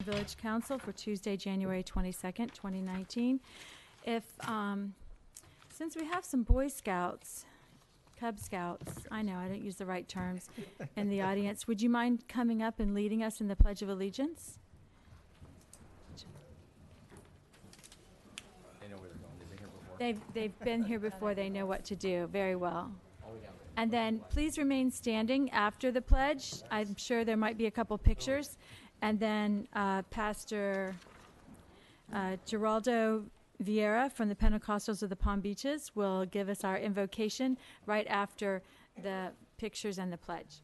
Village Council for Tuesday, January 22nd, 2019. Since we have some Boy Scouts, Cub Scouts, I know I don't use the right terms, in the audience, would you mind coming up and leading us in the Pledge of Allegiance? They know where they're going. They've been here before. They've been here before. They know what to do very well. And then please remain standing after the pledge. I'm sure there might be a couple pictures. And then Pastor Geraldo Vieira from the Pentecostals of the Palm Beaches will give us our invocation right after the pictures and the pledge.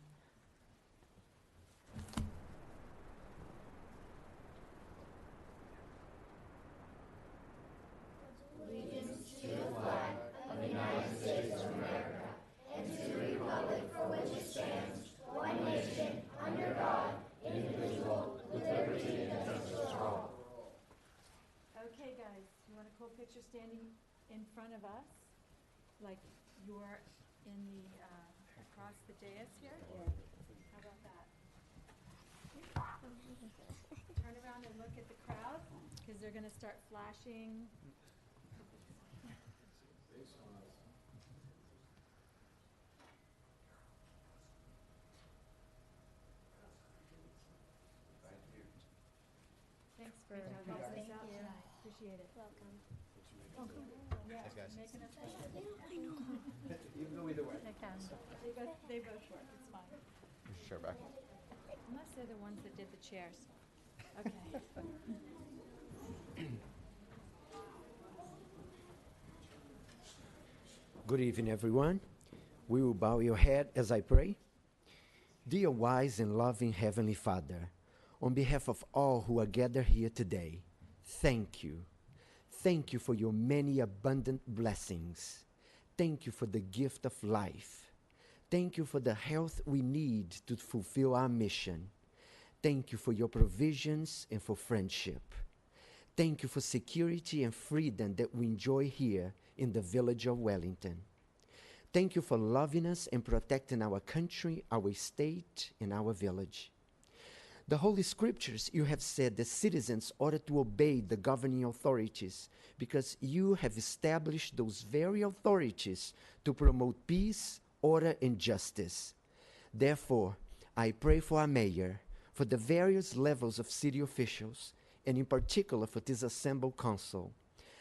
Okay, guys, you want a cool picture standing in front of us, like you're in the across the dais here? Yeah. How about that? Turn around and look at the crowd, because they're going to start flashing. Thanks for helping us out tonight. Appreciate it. Welcome. Yeah, Thanks, guys. making us You can go either way. They both work. It's fine. Sure, back. Unless they're the ones that did the chairs. Okay. Good evening, everyone. We will bow your head as I pray. Dear wise and loving Heavenly Father, on behalf of all who are gathered here today, thank you. Thank you for your many abundant blessings. Thank you for the gift of life. Thank you for the health we need to fulfill our mission. Thank you for your provisions and for friendship. Thank you for security and freedom that we enjoy here in the village of Wellington. Thank you for loving us and protecting our country, our state, and our village. The Holy Scriptures, you have said that citizens ought to obey the governing authorities because you have established those very authorities to promote peace, order, and justice. Therefore, I pray for our mayor, for the various levels of city officials, and in particular for this assembled council.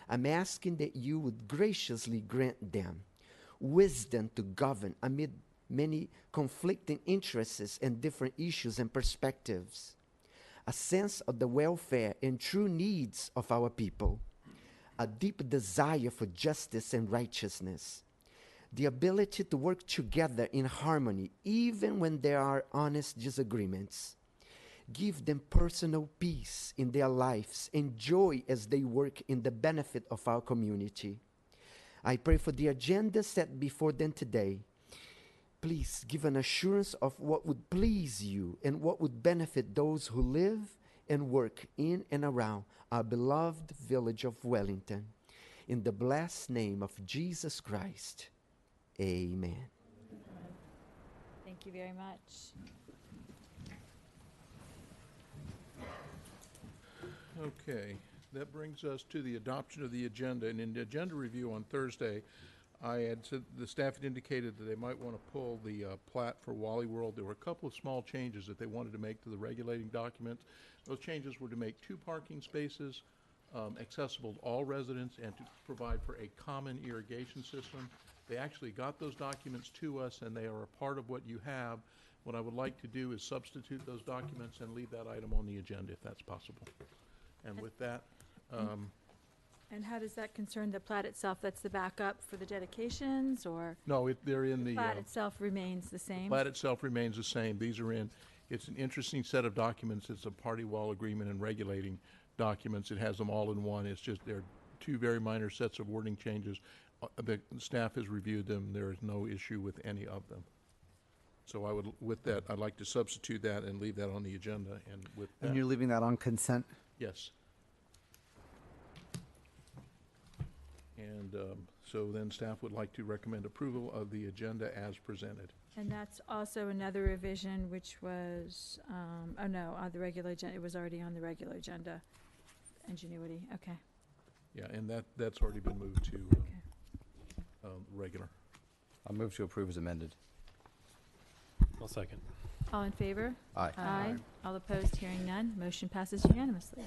I'm asking that you would graciously grant them wisdom to govern amid many conflicting interests and different issues and perspectives, a sense of the welfare and true needs of our people, a deep desire for justice and righteousness, the ability to work together in harmony even when there are honest disagreements. Give them personal peace in their lives and joy as they work in the benefit of our community. I pray for the agenda set before them today. Please give an assurance of what would please you and what would benefit those who live and work in and around our beloved village of Wellington. In the blessed name of Jesus Christ, amen. Thank you very much. Okay, that brings us to the adoption of the agenda. And in the agenda review on Thursday, I had said the staff had indicated that they might want to pull the plat for Wally World. There were a couple of small changes that they wanted to make to the regulating document. Those changes were to make 2 parking spaces accessible to all residents and to provide for a common irrigation system. They actually got those documents to us, and they are a part of what you have. What I would like to do is substitute those documents and leave that item on the agenda if that's possible. And with that, And how does that concern the plat itself? That's the backup for the dedications, or no, they're in the plat itself remains the same? plat itself remains the same. These are in. It's an interesting set of documents. It's a party wall agreement and regulating documents. It has them all in one. It's just they're 2 very minor sets of wording changes. The staff has reviewed them. There is no issue with any of them. So I would, with that, I'd like to substitute that and leave that on the agenda. And with that, And you're leaving that on consent? yes. And So then staff would like to recommend approval of the agenda as presented. And that's also another revision, which was, oh no, on the regular agenda, it was already on the regular agenda. Ingenuity, okay. Yeah, and that's already been moved to regular. I'll move to approve as amended. I'll second. All in favor? Aye. Aye. All opposed, hearing none, motion passes unanimously.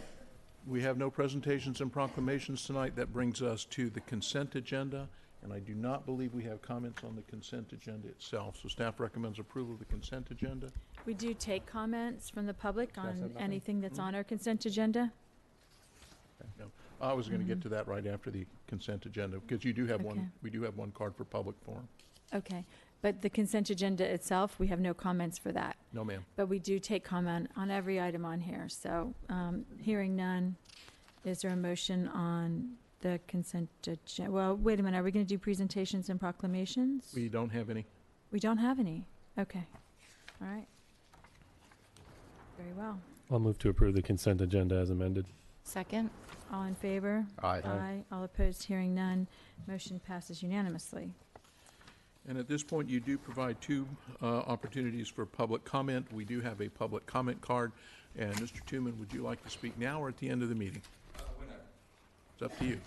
We have no presentations and proclamations tonight. That brings us to the consent agenda, and I do not believe we have comments on the consent agenda itself. So staff recommends approval of the consent agenda. We do take comments from the public Guys have on nothing? anything that's on our consent agenda. No, I was going to get to that right after the consent agenda, because you do have Okay. one, we do have one card for public forum. Okay, but the consent agenda itself, we have no comments for that. No, ma'am. But we do take comment on every item on here, so, hearing none, is there a motion on the consent agenda? Well, wait a minute, are we gonna do presentations and proclamations? We don't have any. We don't have any, okay, all right. Very well. I'll move to approve the consent agenda as amended. Second. All in favor? Aye. Aye. All opposed, hearing none, motion passes unanimously. And at this point, you do provide two opportunities for public comment. We do have a public comment card. And Mr. Tooman, would you like to speak now or at the end of the meeting? It's up to you.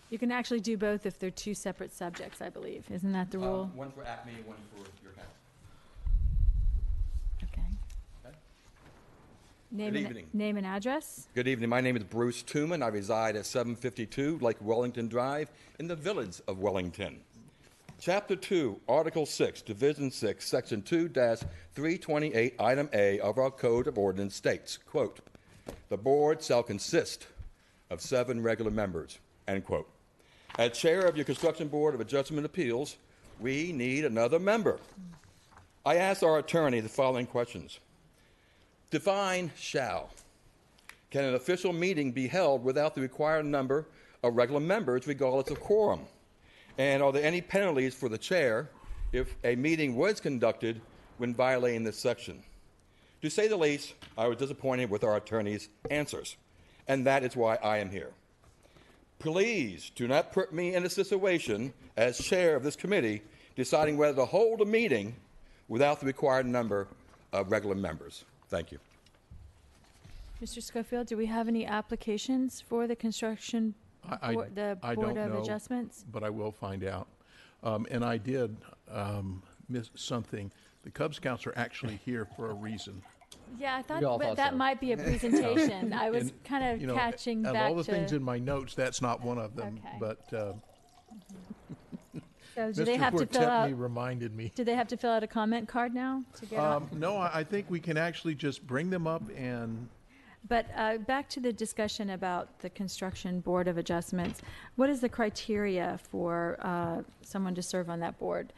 You can actually do both if they're two separate subjects, I believe. Isn't that the rule? One for Acme, one for your council. Okay. Okay. Name Good and- evening. Name and address? Good evening. My name is Bruce Tooman. I reside at 752 Lake Wellington Drive in the village of Wellington. Chapter 2, Article 6, Division 6, Section 2-328, Item A of our Code of Ordinance states, quote, "The board shall consist of 7 regular members," end quote. As chair of your Construction Board of Adjustment Appeals, we need another member. I asked our attorney the following questions. Define shall. Can an official meeting be held without the required number of regular members regardless of quorum? And are there any penalties for the chair if a meeting was conducted when violating this section? To say the least, I was disappointed with our attorney's answers, and that is why I am here. Please do not put me in a situation as chair of this committee deciding whether to hold a meeting without the required number of regular members. Thank you. Mr. Schofield, do we have any applications for the construction, I Board- the I Board don't of know, Adjustments? but I will find out. And I did miss something. The Cub Scouts are actually here for a reason. Yeah, I We all thought thought that so. might be a presentation. I was And, kind You of know, catching of back all the things to, in my notes, that's not one of them. Okay. But so do they Mr. have to fill out, Portetny reminded me. do they have to fill out a comment card now to get on? No, I think we can actually just bring them up and, But back to the discussion about the Construction Board of Adjustments. What is the criteria for someone to serve on that board?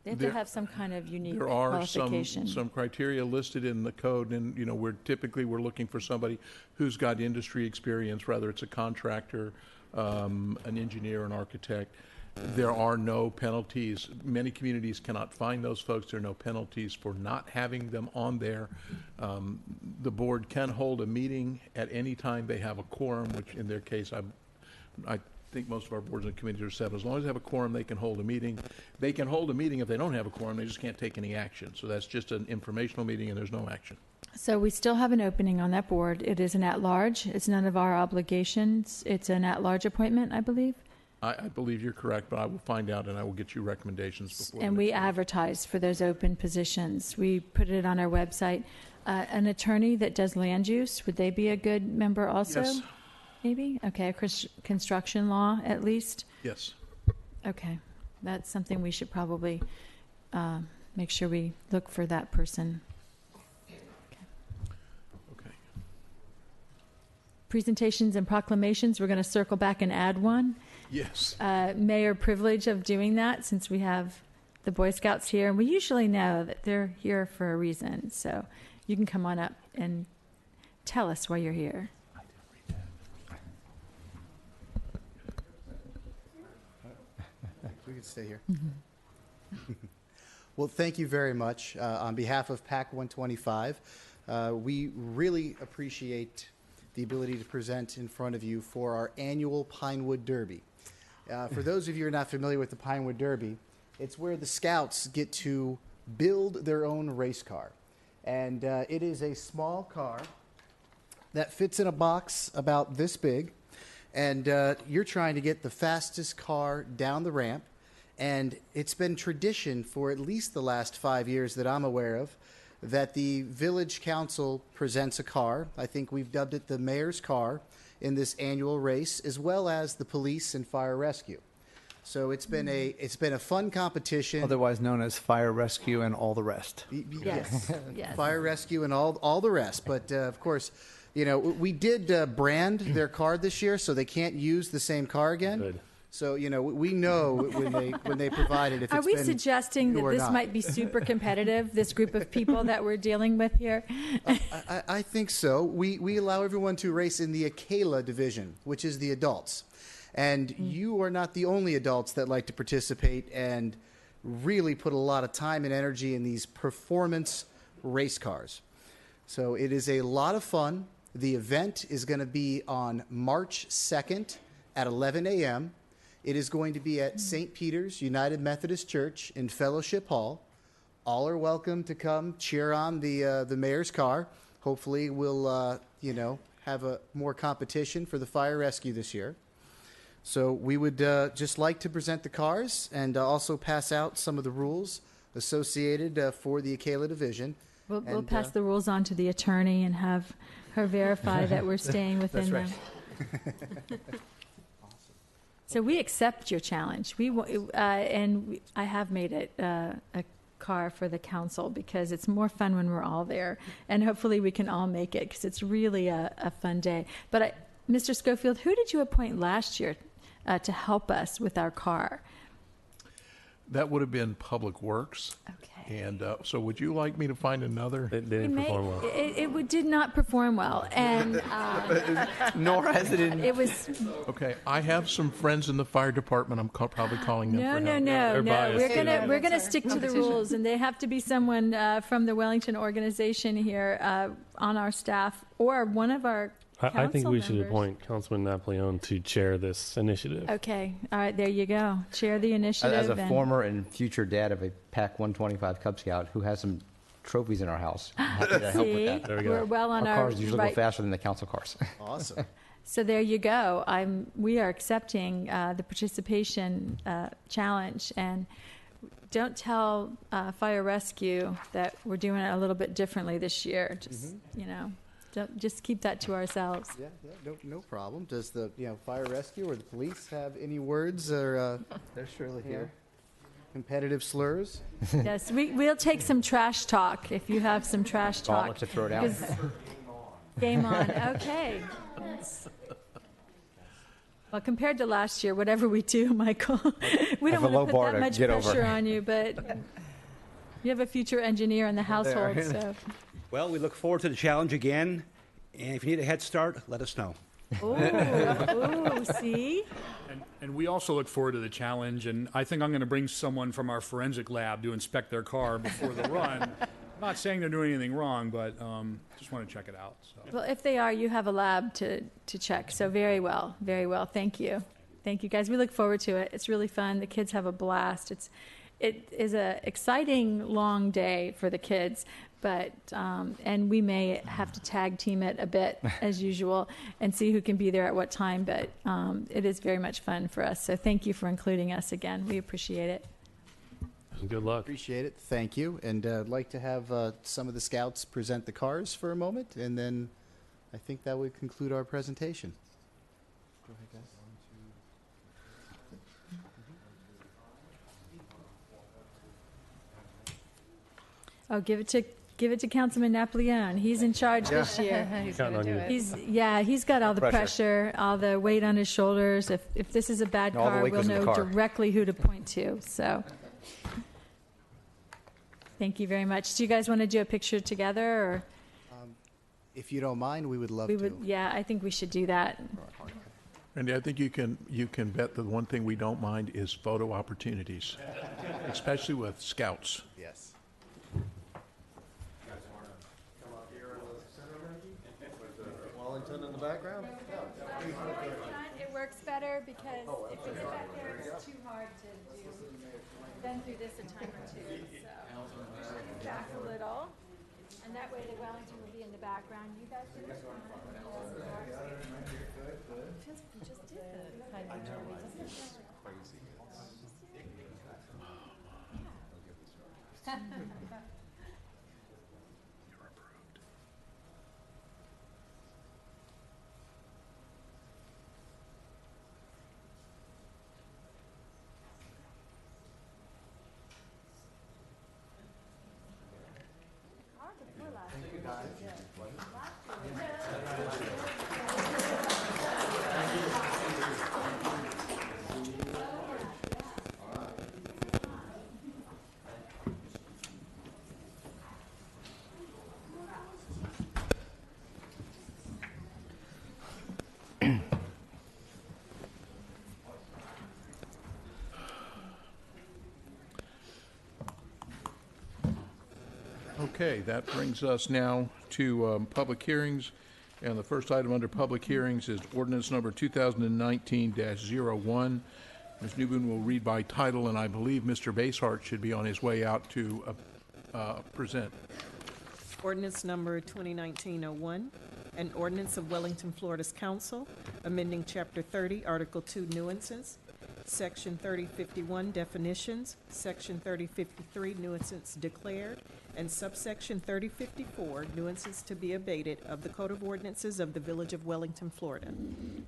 They have to There- have some kind of unique there are qualification. some criteria listed in the code, and, you know, we're looking for somebody who's got industry experience, whether it's a contractor, an engineer, an architect. There are no penalties. Many communities cannot find those folks. There are no penalties for not having them on there. The board can hold a meeting at any time they have a quorum, which in their case, I think most of our boards and committees are set. As long as they have a quorum, they can hold a meeting. They can hold a meeting if they don't have a quorum. They just can't take any action. So that's just an informational meeting, and there's no action. So we still have an opening on that board. It is an at-large. It's none of our obligations. It's an at-large appointment, I believe. I believe you're correct, but I will find out, and I will get you recommendations before. the And next we meeting. advertise for those open positions. We put it on our website. An attorney that does land use, would they be a good member also? Yes, Maybe? Okay, construction law at least? yes. Okay, that's something we should probably make sure we look for that person. Okay. Presentations and proclamations, we're going to circle back and add one. Yes. Mayor privilege of doing that since we have the Boy Scouts here. And we usually know that they're here for a reason. So you can come on up and tell us why you're here. We can stay here. Well, thank you very much. On behalf of PAC 125, we really appreciate the ability to present in front of you for our annual Pinewood Derby. For those of you who are not familiar with the Pinewood Derby, it's where the Scouts get to build their own race car. And it is a small car that fits in a box about this big. And you're trying to get the fastest car down the ramp. And it's been tradition for at least the last 5 years that I'm aware of that the village council presents a car. I think we've dubbed it the mayor's car in this annual race, as well as the police and fire rescue. So it's been a fun competition. Otherwise known as fire rescue and all the rest. Yes, yes. Fire rescue and all the rest. But of course, you know, we did brand their car this year, so they can't use the same car again. Good. So, you know, we know when they provide it if Are it's we been suggesting new that or this not. might be super competitive, this group of people that we're dealing with here? I think so. We allow everyone to race in the Akela division, which is the adults. And you are not the only adults that like to participate and really put a lot of time and energy in these performance race cars. So it is a lot of fun. The event is going to be on March 2nd at 11 a.m. It is going to be at St. Peter's United Methodist Church in Fellowship Hall. All are welcome to come cheer on the mayor's car. Hopefully we'll, have a more competition for the fire rescue this year. So we would just like to present the cars and also pass out some of the rules associated for the Akela division. We'll pass the rules on to the attorney and have her verify that we're staying within them. So we accept your challenge. I have made it a car for the council because it's more fun when we're all there, and hopefully we can all make it because it's really a fun day. But Mr. Schofield, who did you appoint last year to help us with our car? That would have been Public Works. Okay. And so would you like me to find another? They didn't perform well. It did not perform well, and Nor has it in. it was Okay, I have some friends in the fire department. I'm probably calling them for help. They're biased. We're gonna stick to the rules, and they have to be someone from the Wellington organization here on our staff or one of our I think we should members. appoint Councilman Napoleon to chair this initiative. Okay, all right, there you go. Chair the initiative. As a and- former and future dad of a PAC 125 Cub Scout who has some trophies in our house, I'm happy to help with See, that. There we go. we're well on Our our cars usually right. go faster than the council cars. Awesome. So there you go. We are accepting the participation challenge, and don't tell fire rescue that we're doing it a little bit differently this year. Just just keep that to ourselves. Yeah, no problem. Does the fire rescue or the police have any words or They're surely here. competitive slurs? Yes, we'll take some trash talk if you have some trash talk. Gauntlet to throw down. 'Cause- Game on. Okay. Well, compared to last year, whatever we do, Michael, we don't Have a low want to bar put that to much get over. pressure on you, but you have a future engineer in the household, There. so. Well, we look forward to the challenge again, and if you need a head start, let us know. Ooh, see? And we also look forward to the challenge, and I think I'm going to bring someone from our forensic lab to inspect their car before the run. Not saying they're doing anything wrong, but just want to check it out. So. Well, if they are, you have a lab to check, so very well, very well. Thank you. Thank you, guys. We look forward to it. It's really fun. The kids have a blast. It is a exciting, long day for the kids, but and we may have to tag team it a bit as usual and see who can be there at what time, but it is very much fun for us. So thank you for including us again. We appreciate it. Good luck. Appreciate it. Thank you. And I'd like to have some of the scouts present the cars for a moment, and then I think that would conclude our presentation. Go ahead, guys. Oh, give it to Councilman Napoleon. He's in charge this year. Counting on you. He's got all the pressure, all the weight on his shoulders. If this is a bad All the car, weight we'll goes in the know car. directly who to point to. So, thank you very much. Do you guys want to do a picture together, or If you don't mind, we would love we to. would? Yeah, I think we should do that. Randy, I think you can bet that one thing we don't mind is photo opportunities, especially with scouts. Yes. Wellington Wellington in the background? It works better because if we get back there, it's too hard to do. Been through this a time or two, so back a little, and that way the Wellington will be in the background. You guys can respond. We just did the kind of derby. Doesn't it feel like crazy? Okay, that brings us now to public hearings. And the first item under public hearings is ordinance number 2019-01. Ms. Newbin will read by title, and I believe Mr. Basehart should be on his way out to present. Ordinance number 2019-01, an ordinance of Wellington, Florida's Council, amending Chapter 30, Article 2, Nuances, Section 3051, Definitions, Section 3053, Nuisance Declared, and subsection 3054, Nuisance to be abated of the Code of Ordinances of the Village of Wellington, Florida,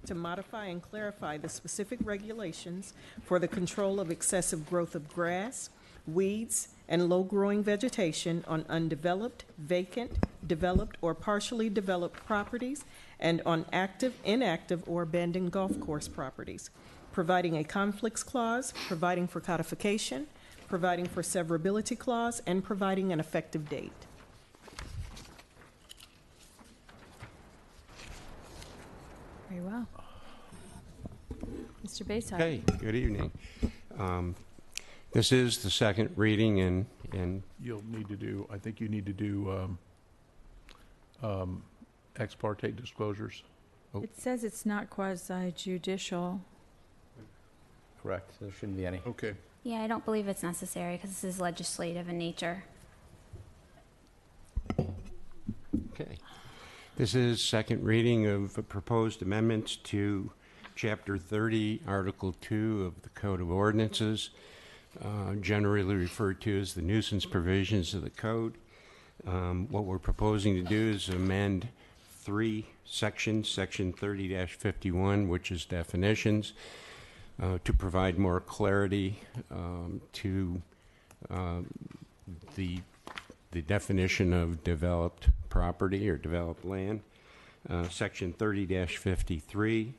to modify and clarify the specific regulations for the control of excessive growth of grass, weeds, and low-growing vegetation on undeveloped, vacant, developed, or partially developed properties, and on active, inactive, or abandoned golf course properties, providing a conflicts clause, providing for codification, providing for severability clause, and providing an effective date. Very well. Mr. Basehart. Hey, good evening. This is the second reading, and You'll need to do, I think you need to do ex parte disclosures. It says it's not quasi judicial. Correct. There shouldn't be any. Okay. Yeah, I don't believe it's necessary because this is legislative in nature. okay. This is second reading of proposed amendments to Chapter 30, Article 2 of the Code of Ordinances, generally referred to as the nuisance provisions of the code. What we're proposing to do is amend three sections, Section 30-51, which is definitions, to provide more clarity to the definition of developed property or developed land. Section 30-53,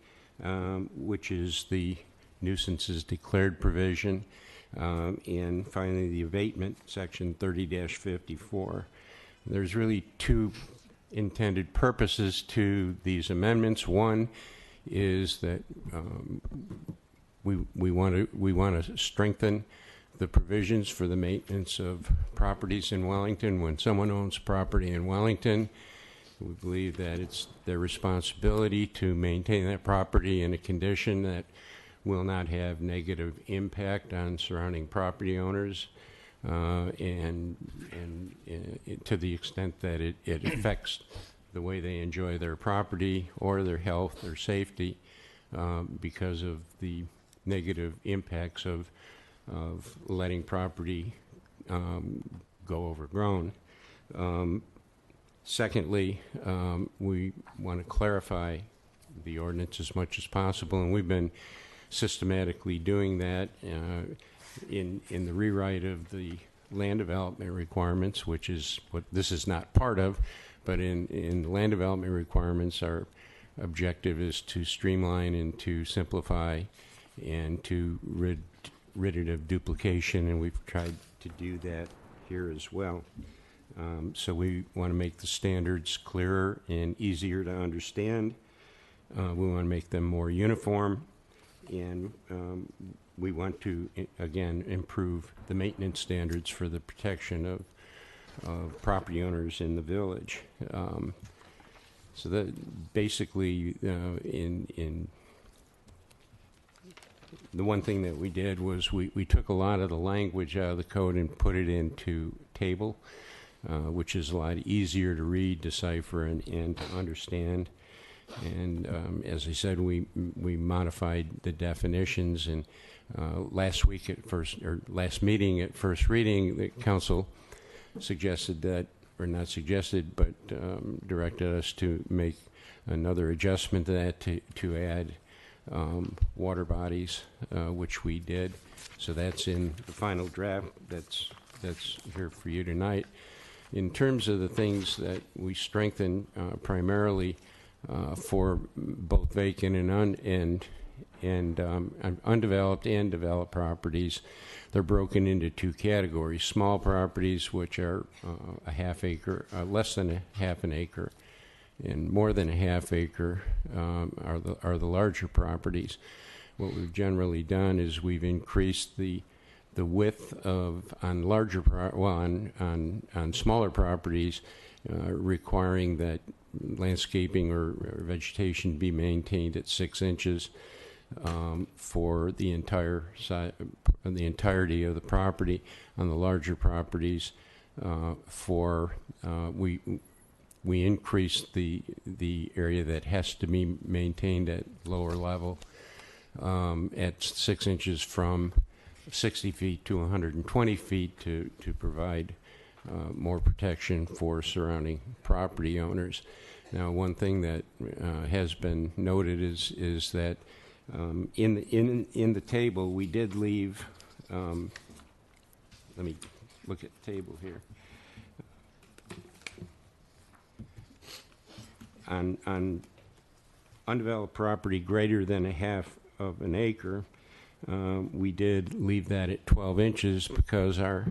which is the nuisances declared provision. And finally, the abatement, Section 30-54. There's really two intended purposes to these amendments. One is that we want to strengthen the provisions for the maintenance of properties in Wellington. When someone owns property in Wellington, we believe that it's their responsibility to maintain that property in a condition that will not have negative impact on surrounding property owners, and to the extent that it affects the way they enjoy their property or their health or safety because of the negative impacts of letting property go overgrown. Secondly, we want to clarify the ordinance as much as possible, and we've been systematically doing that in the rewrite of the land development requirements, which is what this is not part of, but in the land development requirements, our objective is to streamline and to simplify and to rid it of duplication, and we've tried to do that here as well. So we want to make the standards clearer and easier to understand. We want to make them more uniform, and we want to, again, improve the maintenance standards for the protection of property owners in the village. So that basically, in the one thing that we did was we took a lot of the language out of the code and put it into table, which is a lot easier to read, decipher, and to understand. And as I said, we modified the definitions. And last meeting at first reading, the council suggested that, or not suggested, but directed us to make another adjustment to that to add water bodies, which we did. So that's in the final draft that's here for you tonight. In terms of the things that we strengthen, primarily for both vacant and undeveloped and developed properties, they're broken into two categories: small properties, which are a half acre, less than a half an acre, and more than a half acre are the larger properties. What we've generally done is we've increased the width of on smaller properties, requiring that landscaping or vegetation be maintained at 6 inches for the entirety of the property. On the larger properties, we increased the area that has to be maintained at lower level at 6 inches from 60 feet to 120 feet to provide more protection for surrounding property owners. Now, one thing that has been noted is that in the table we did leave. Let me look at the table here. On undeveloped property greater than a half of an acre, we did leave that at 12 inches because our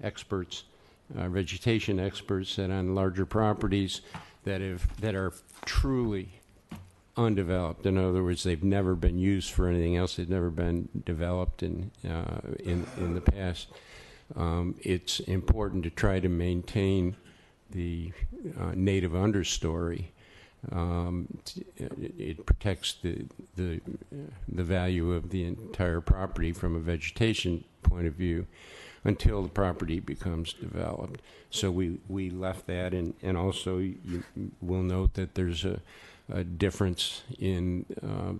experts, vegetation experts, said on larger properties that are truly undeveloped, in other words, they've never been used for anything else, they've never been developed in the past, it's important to try to maintain the native understory. It protects the value of the entire property from a vegetation point of view until the property becomes developed. So we left that, and also you will note that there's a difference in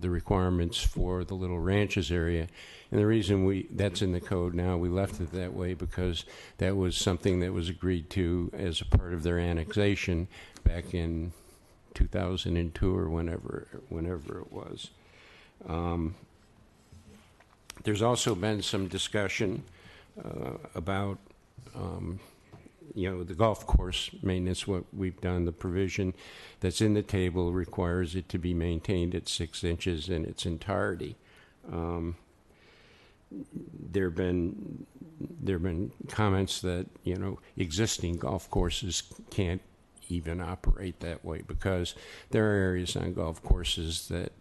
the requirements for the Little Ranches area. And the reason that's in the code now, we left it that way because that was something that was agreed to as a part of their annexation back in 2002 or whenever it was. There's also been some discussion about the golf course maintenance. What we've done, the provision that's in the table requires it to be maintained at 6 inches in its entirety. There have been comments that existing golf courses can't even operate that way because there are areas on golf courses that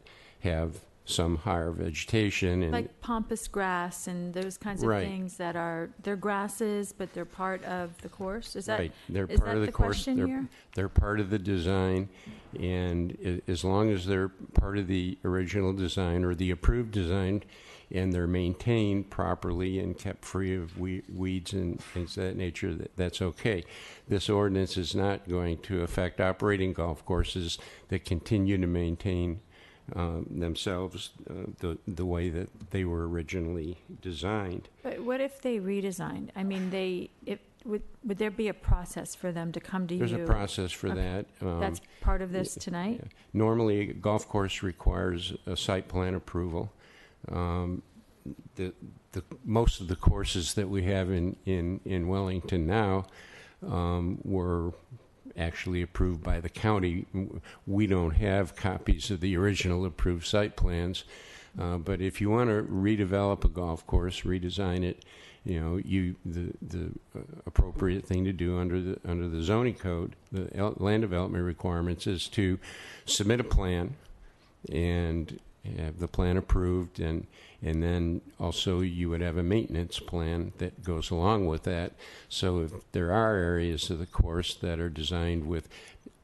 have some higher vegetation, and like pampas grass and those kinds of things that they're grasses, but they're part of the course. Is that right? They're is part that of the course. They're part of the design, and as long as they're part of the original design or the approved design, and they're maintained properly and kept free of weeds and things of that nature, that's okay. This ordinance is not going to affect operating golf courses that continue to maintain themselves the way that they were originally designed. But what if they redesigned? I mean, would there be a process for them to come to you? There's a process for that. That's part of this tonight? Normally, a golf course requires a site plan approval. Most of the courses that we have in Wellington now were actually approved by the county. We don't have copies of the original approved site plans, but if you want to redevelop a golf course, redesign it, the appropriate thing to do under the zoning code, the land development requirements, is to submit a plan and have the plan approved, and then also you would have a maintenance plan that goes along with that. So if there are areas of the course that are designed with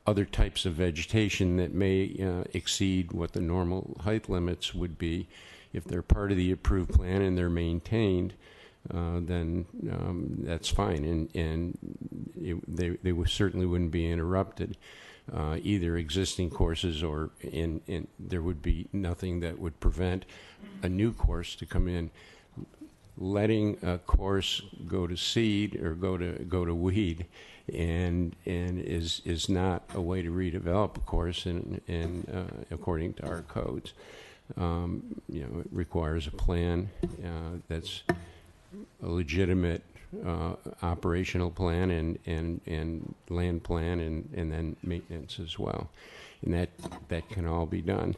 other types of vegetation that may exceed what the normal height limits would be. If they're part of the approved plan and they're maintained, then that's fine, and they certainly wouldn't be interrupted, either existing courses or there would be nothing that would prevent a new course to come in. Letting a course go to seed or go to weed, and is not a way to redevelop a course, according to our codes. It requires a plan that's a legitimate operational plan and land plan and then maintenance as well, and that can all be done.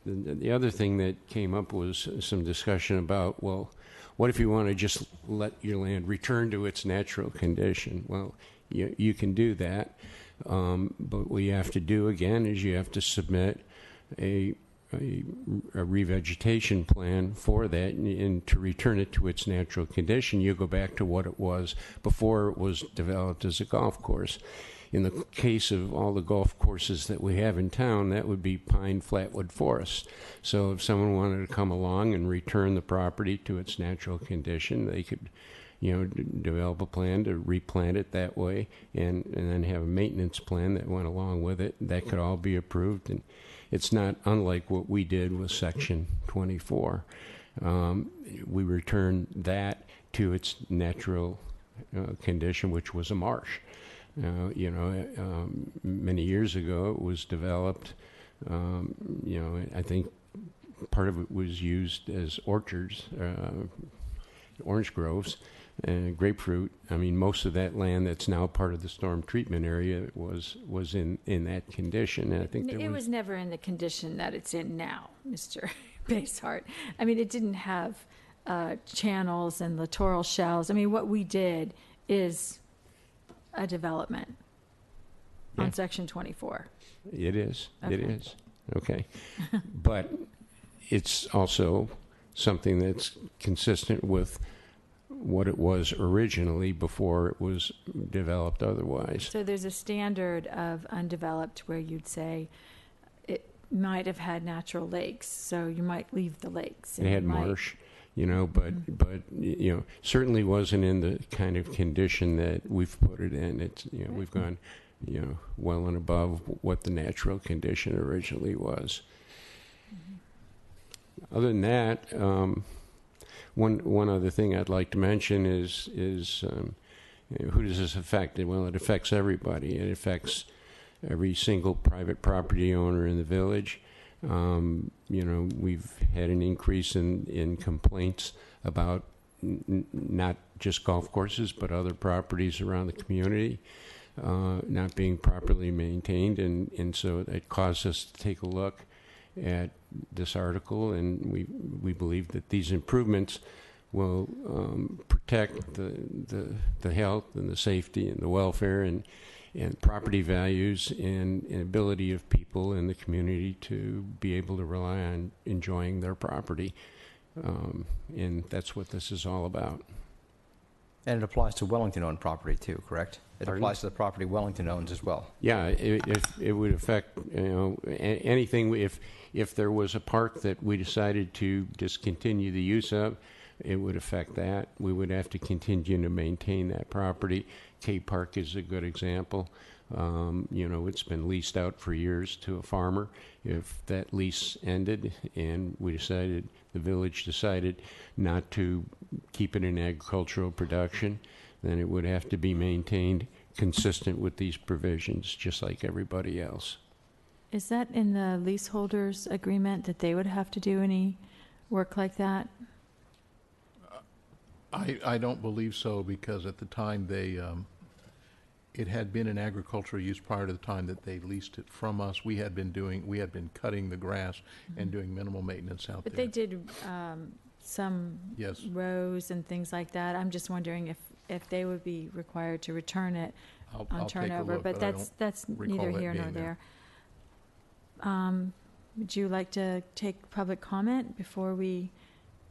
The other thing that came up was some discussion about, well, what if you want to just let your land return to its natural condition? Well, you can do that, but what you have to do again is you have to submit a revegetation plan for that, and to return it to its natural condition, you go back to what it was before it was developed as a golf course. In the case of all the golf courses that we have in town, that would be pine flatwood forest. So if someone wanted to come along and return the property to its natural condition, they could, develop a plan to replant it that way, and then have a maintenance plan that went along with it. That could all be approved, and it's not unlike what we did with Section 24. We returned that to its natural condition, which was a marsh. Many years ago it was developed, I think part of it was used as orchards, orange groves, and grapefruit. I mean, most of that land that's now part of the storm treatment area was in that condition. And I think it was never in the condition that it's in now, Mr. Basehart. I mean, it didn't have channels and littoral shells. I mean, what we did is a development on Section 24. It is. Okay. It is. Okay. But it's also something that's consistent with what it was originally before it was developed otherwise. So there's a standard of undeveloped where you'd say it might have had natural lakes, so you might leave the lakes. It had marsh. But certainly wasn't in the kind of condition that we've put it in. It's we've gone well and above what the natural condition originally was. Other than that, one other thing I'd like to mention is who does this affect? Well, it affects everybody. It affects every single private property owner in the village. We've had an increase in complaints about not just golf courses, but other properties around the community not being properly maintained. And so it caused us to take a look at this article, and we believe that these improvements will protect the health and the safety and the welfare and property values and ability of people in the community to be able to rely on enjoying their property. And that's what this is all about. And it applies to Wellington-owned property too, correct? It Pardon? applies to the property Wellington owns as well. Yeah, it would affect anything. If there was a park that we decided to discontinue the use of, it would affect that. We would have to continue to maintain that property. K Park is a good example. It's been leased out for years to a farmer. If that lease ended and the village decided not to keep it in agricultural production, then it would have to be maintained consistent with these provisions, just like everybody else. Is that in the leaseholders agreement that they would have to do any work like that? I don't believe so, because at the time it had been an agricultural use prior to the time that they leased it from us. We had been cutting the grass and doing minimal maintenance out But there. they did some Yes. rows and things like that. I'm just wondering if they would be required to return it I'll on take a turnover, look, but I that's don't recall neither that here nor being there. there. Would you like to take public comment before we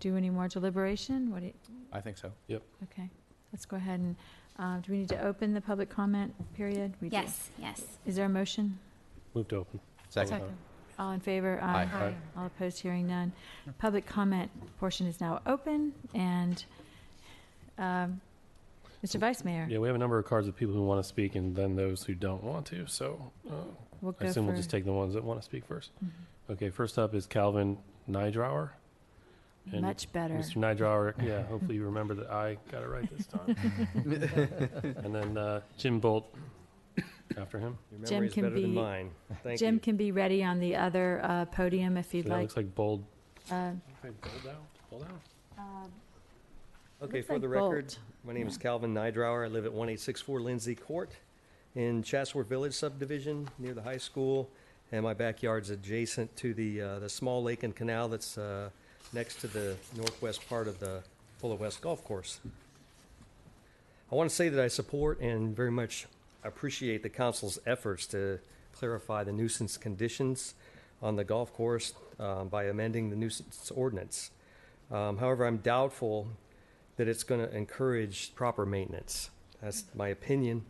do any more deliberation? I think so. Yep. Okay, let's go ahead and Do we need to open the public comment period? We do. Yes, yes. Is there a motion? Move to open. Second. All in favor? Aye. Aye. All opposed, hearing none. Public comment portion is now open, and Mr. Vice Mayor, Yeah, we have a number of cards of people who want to speak and then those who don't want to. So we'll I go assume for... we'll just take the ones that want to speak first. Mhm. Okay, first up is Calvin Nydrower. And Much better. Mr. Nydrower, yeah, hopefully you remember that I got it right this time. And then Jim Bolt after him. Your Jim memory is can better than be- mine. Thank Jim you. can be ready on the other podium if you'd So that like. looks like Bold. Uh, Okay, Bold out. Bold out. Okay, looks for like the record, Bolt. my name is Yeah. Calvin Nydrower. I live at 1864 Lindsay Court in Chatsworth Village subdivision near the high school, and my backyard's adjacent to the small lake and canal that's next to the northwest part of the Fuller West Golf Course. I want to say that I support and very much appreciate the council's efforts to clarify the nuisance conditions on the golf course by amending the nuisance ordinance. However, I'm doubtful that it's going to encourage proper maintenance. That's my opinion.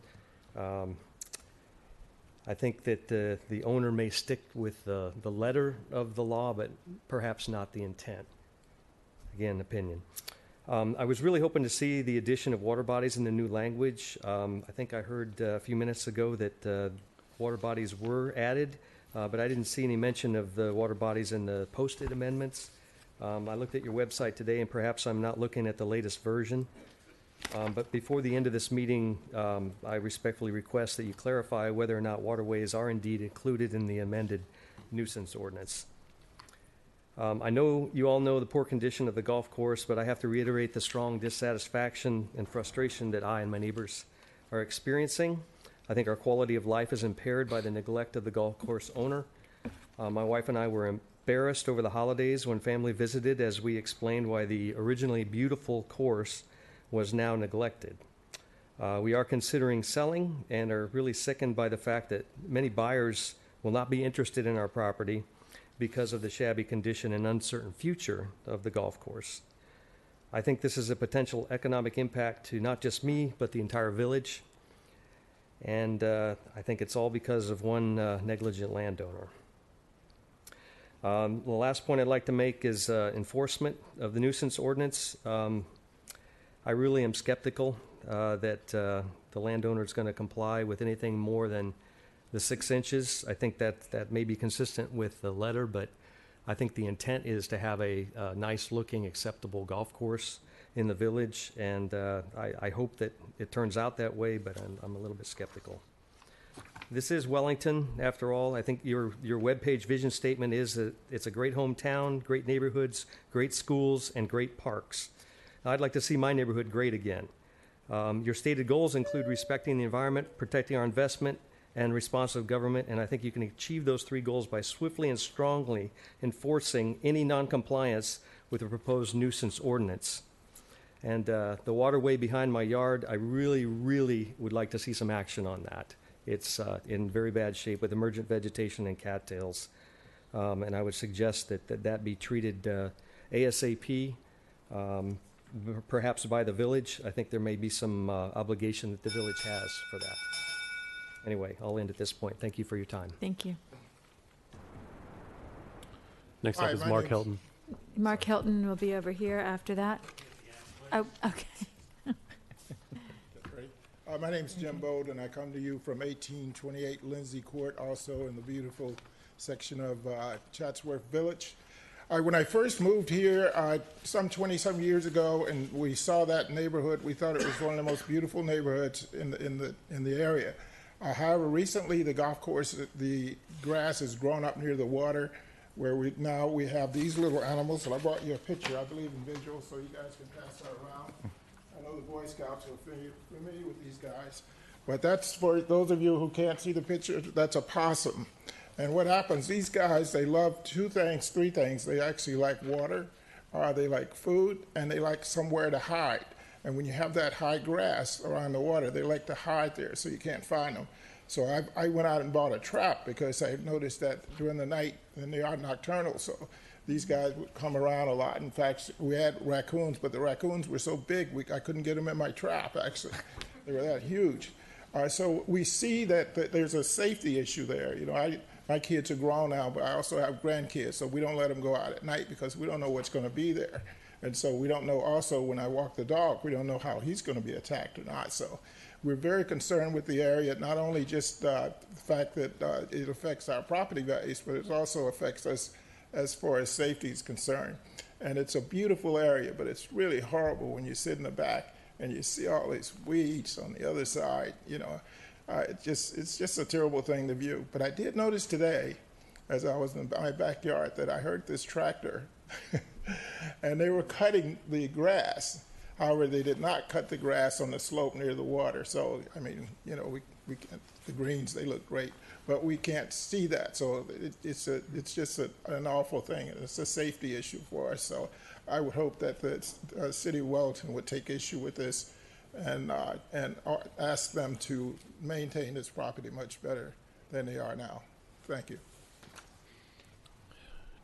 I think that the owner may stick with the letter of the law, but perhaps not the intent. Again, opinion. I was really hoping to see the addition of water bodies in the new language. I think I heard a few minutes ago that water bodies were added, but I didn't see any mention of the water bodies in the posted amendments. I looked at your website today, and perhaps I'm not looking at the latest version. But before the end of this meeting, I respectfully request that you clarify whether or not waterways are indeed included in the amended nuisance ordinance. I know you all know the poor condition of the golf course, but I have to reiterate the strong dissatisfaction and frustration that I and my neighbors are experiencing. I think our quality of life is impaired by the neglect of the golf course owner. My wife and I were embarrassed over the holidays when family visited as we explained why the originally beautiful course was now neglected. We are considering selling and are really sickened by the fact that many buyers will not be interested in our property because of the shabby condition and uncertain future of the golf course. I think this is a potential economic impact to not just me, but the entire village. And I think it's all because of one negligent landowner. The last point I'd like to make is enforcement of the nuisance ordinance. I really am skeptical that the landowner is going to comply with anything more than the 6 inches. I think that may be consistent with the letter, but I think the intent is to have a nice-looking, acceptable golf course in the village, and I hope that it turns out that way, but I'm a little bit skeptical. This is Wellington, after all. I think your webpage vision statement is that it's a great hometown, great neighborhoods, great schools, and great parks. I'd like to see my neighborhood great again. Your stated goals include respecting the environment, protecting our investment, and responsive government, and I think you can achieve those 3 goals by swiftly and strongly enforcing any noncompliance with the proposed nuisance ordinance. And the waterway behind my yard, I really, really would like to see some action on that. It's in very bad shape with emergent vegetation and cattails, and I would suggest that be treated ASAP, perhaps by the village. I think there may be some obligation that the village has for that. Anyway, I'll end at this point. Thank you for your time. Thank you. Next Hi, up is my Mark name's- Hilton. Mark Hilton will be over here after that. Oh, okay. My name's Jim Bode, and I come to you from 1828 Lindsay Court, also in the beautiful section of Chatsworth Village. When I first moved here some 20-some years ago, and we saw that neighborhood, we thought it was one of the most beautiful neighborhoods in the area. However, recently the golf course, the grass has grown up near the water, where we have these little animals. And I brought you a picture. I believe in visuals, so you guys can pass that around. I know the Boy Scouts are familiar with these guys, but that's for those of you who can't see the picture. That's a possum. And what happens? These guys, they love 2 things, 3 things. They actually like water, they like food, and they like somewhere to hide. And when you have that high grass around the water, they like to hide there so you can't find them. So I went out and bought a trap because I noticed that during the night, and they are nocturnal, so these guys would come around a lot. In fact, we had raccoons, but the raccoons were so big, I couldn't get them in my trap, actually. They were that huge. So we see that there's a safety issue there. You know, my kids are grown now, but I also have grandkids, so we don't let them go out at night because we don't know what's going to be there. And so we don't know also when I walk the dog, we don't know how he's going to be attacked or not. So we're very concerned with the area, not only just the fact that it affects our property values, but it also affects us as far as safety is concerned. And it's a beautiful area, but it's really horrible when you sit in the back and you see all these weeds on the other side. You know, it's just a terrible thing to view. But I did notice today, as I was in my backyard, that I heard this tractor, and they were cutting the grass. However, they did not cut the grass on the slope near the water. So, I mean, you know, we can't, the greens, they look great, but we can't see that. So it's just an awful thing. It's a safety issue for us. So I would hope that the city of Wellington would take issue with this and ask them to maintain this property much better than they are now. Thank you.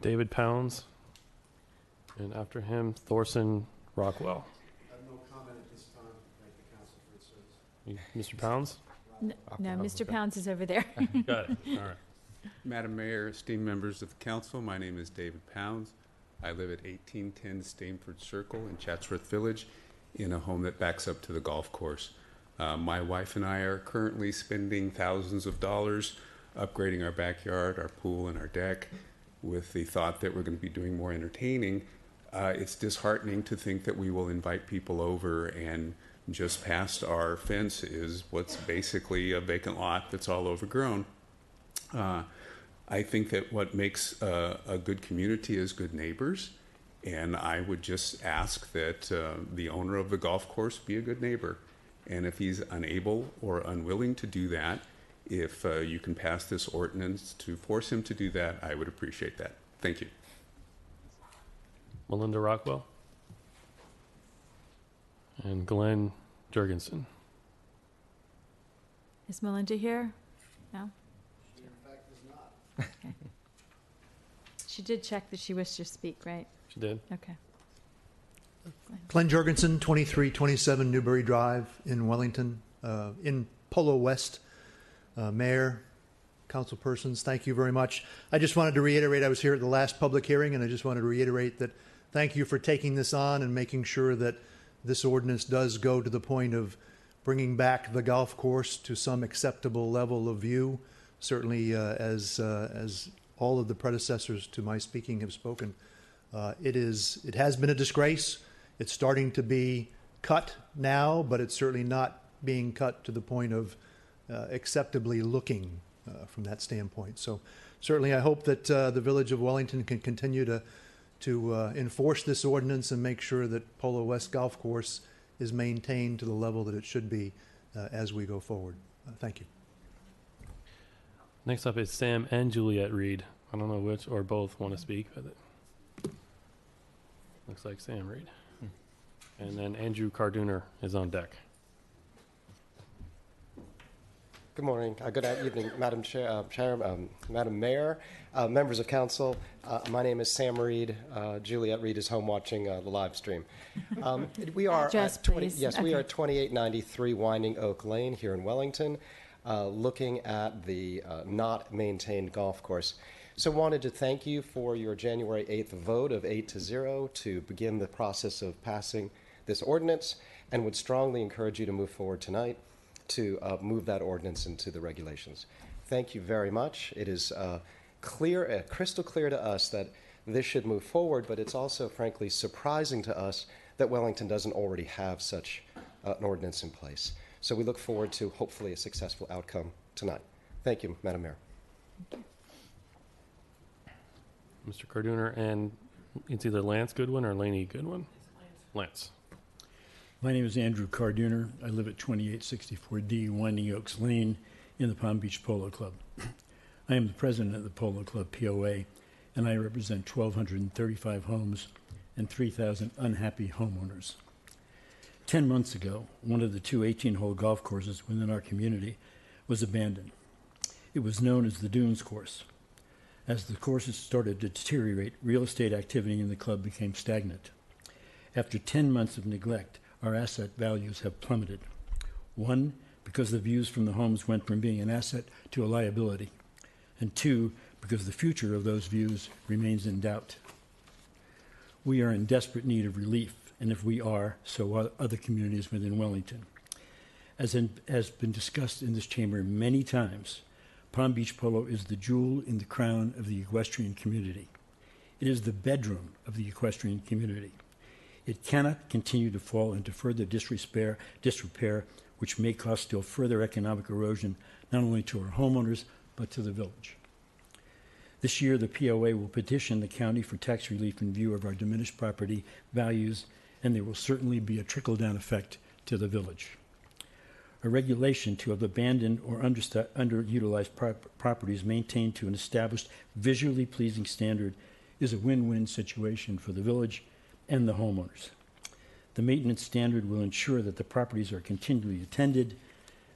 David Pounds, and after him, Thorson Rockwell. I have no comment at this time. Thank the council for its service. Mr. Pounds? No, Mr. Pounds is over there. Got it. All right. Madam Mayor, esteemed members of the council, my name is David Pounds. I live at 1810 Stamford Circle in Chatsworth Village in a home that backs up to the golf course. My wife and I are currently spending thousands of dollars upgrading our backyard, our pool, and our deck with the thought that we're going to be doing more entertaining. It's disheartening to think that we will invite people over and just past our fence is what's basically a vacant lot that's all overgrown. I think that what makes a good community is good neighbors, and I would just ask that the owner of the golf course be a good neighbor. And if he's unable or unwilling to do that, if you can pass this ordinance to force him to do that, I would appreciate that. Thank you. Melinda Rockwell. And Glenn Jurgensen. Is Melinda here? No? She in fact is not. Okay. She did check that she wished to speak, right? She did. Okay. Glenn Jurgensen, 2327 Newbury Drive in Wellington, in Polo West. Mayor, council persons, thank you very much. I just wanted to reiterate, I was here at the last public hearing, and I just wanted to reiterate that thank you for taking this on and making sure that this ordinance does go to the point of bringing back the golf course to some acceptable level of view. Certainly, as all of the predecessors to my speaking have spoken, it has been a disgrace. It's starting to be cut now, but it's certainly not being cut to the point of acceptably looking from that standpoint. So certainly I hope that the Village of Wellington can continue to enforce this ordinance and make sure that Polo West Golf Course is maintained to the level that it should be as we go forward. Thank you. Next up is Sam and Juliet Reed. I don't know which or both want to speak, but it looks like Sam Reed. And then Andrew Carduner is on deck. Good morning. Good evening, Madam Chair, Madam Mayor, members of council. My name is Sam Reed. Juliet Reed is home watching the live stream. We are Just at 20, please. yes, Okay. we are at 2893 Winding Oak Lane here in Wellington, looking at the not maintained golf course. So wanted to thank you for your January 8th vote of 8-0 to begin the process of passing this ordinance, and would strongly encourage you to move forward tonight to move that ordinance into the regulations. Thank you very much. It is clear, crystal clear to us that this should move forward, but it's also, frankly, surprising to us that Wellington doesn't already have such an ordinance in place. So we look forward to, hopefully, a successful outcome tonight. Thank you, Madam Mayor. Mr. Carduner, and it's either Lance Goodwin or Laney Goodwin. Lance. My name is Andrew Carduner. I live at 2864D Winding Oaks Lane in the Palm Beach Polo Club. I am the president of the Polo Club POA, and I represent 1,235 homes and 3,000 unhappy homeowners. 10 months ago, one of the two 18-hole golf courses within our community was abandoned. It was known as the Dunes Course. As the courses started to deteriorate, real estate activity in the club became stagnant. After 10 months of neglect, our asset values have plummeted. One, because the views from the homes went from being an asset to a liability. And two, because the future of those views remains in doubt. We are in desperate need of relief, and if we are, so are other communities within Wellington. As has been discussed in this chamber many times, Palm Beach Polo is the jewel in the crown of the equestrian community. It is the bedroom of the equestrian community. It cannot continue to fall into further disrepair, which may cause still further economic erosion, not only to our homeowners, but to the village. This year, the POA will petition the county for tax relief in view of our diminished property values, and there will certainly be a trickle-down effect to the village. A regulation to have abandoned or underutilized properties maintained to an established visually pleasing standard is a win-win situation for the village and the homeowners. The maintenance standard will ensure that the properties are continually attended.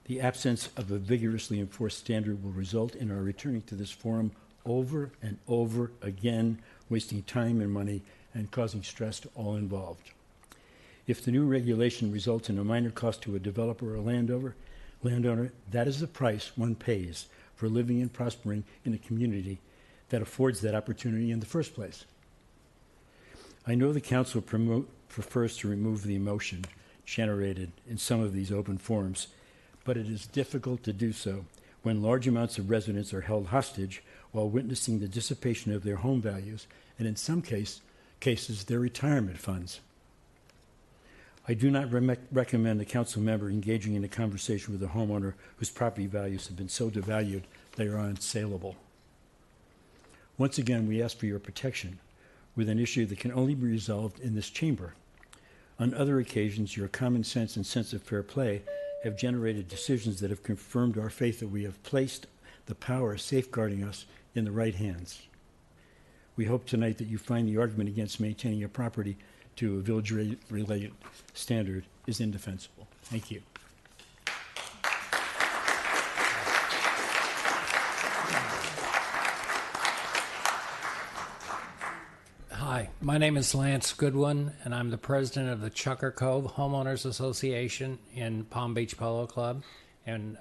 The absence of a vigorously enforced standard will result in our returning to this forum over and over again, wasting time and money and causing stress to all involved. If the new regulation results in a minor cost to a developer or landowner, that is the price one pays for living and prospering in a community that affords that opportunity in the first place. I know the council prefers to remove the emotion generated in some of these open forums, but it is difficult to do so when large amounts of residents are held hostage while witnessing the dissipation of their home values and, in some cases, their retirement funds. I do not recommend a council member engaging in a conversation with a homeowner whose property values have been so devalued they are unsaleable. Once again, we ask for your protection with an issue that can only be resolved in this chamber. On other occasions, your common sense and sense of fair play have generated decisions that have confirmed our faith that we have placed the power safeguarding us in the right hands. We hope tonight that you find the argument against maintaining a property to a village-related standard is indefensible. Thank you. Hi, my name is Lance Goodwin, and I'm the president of the Chucker Cove Homeowners Association in Palm Beach Polo Club. And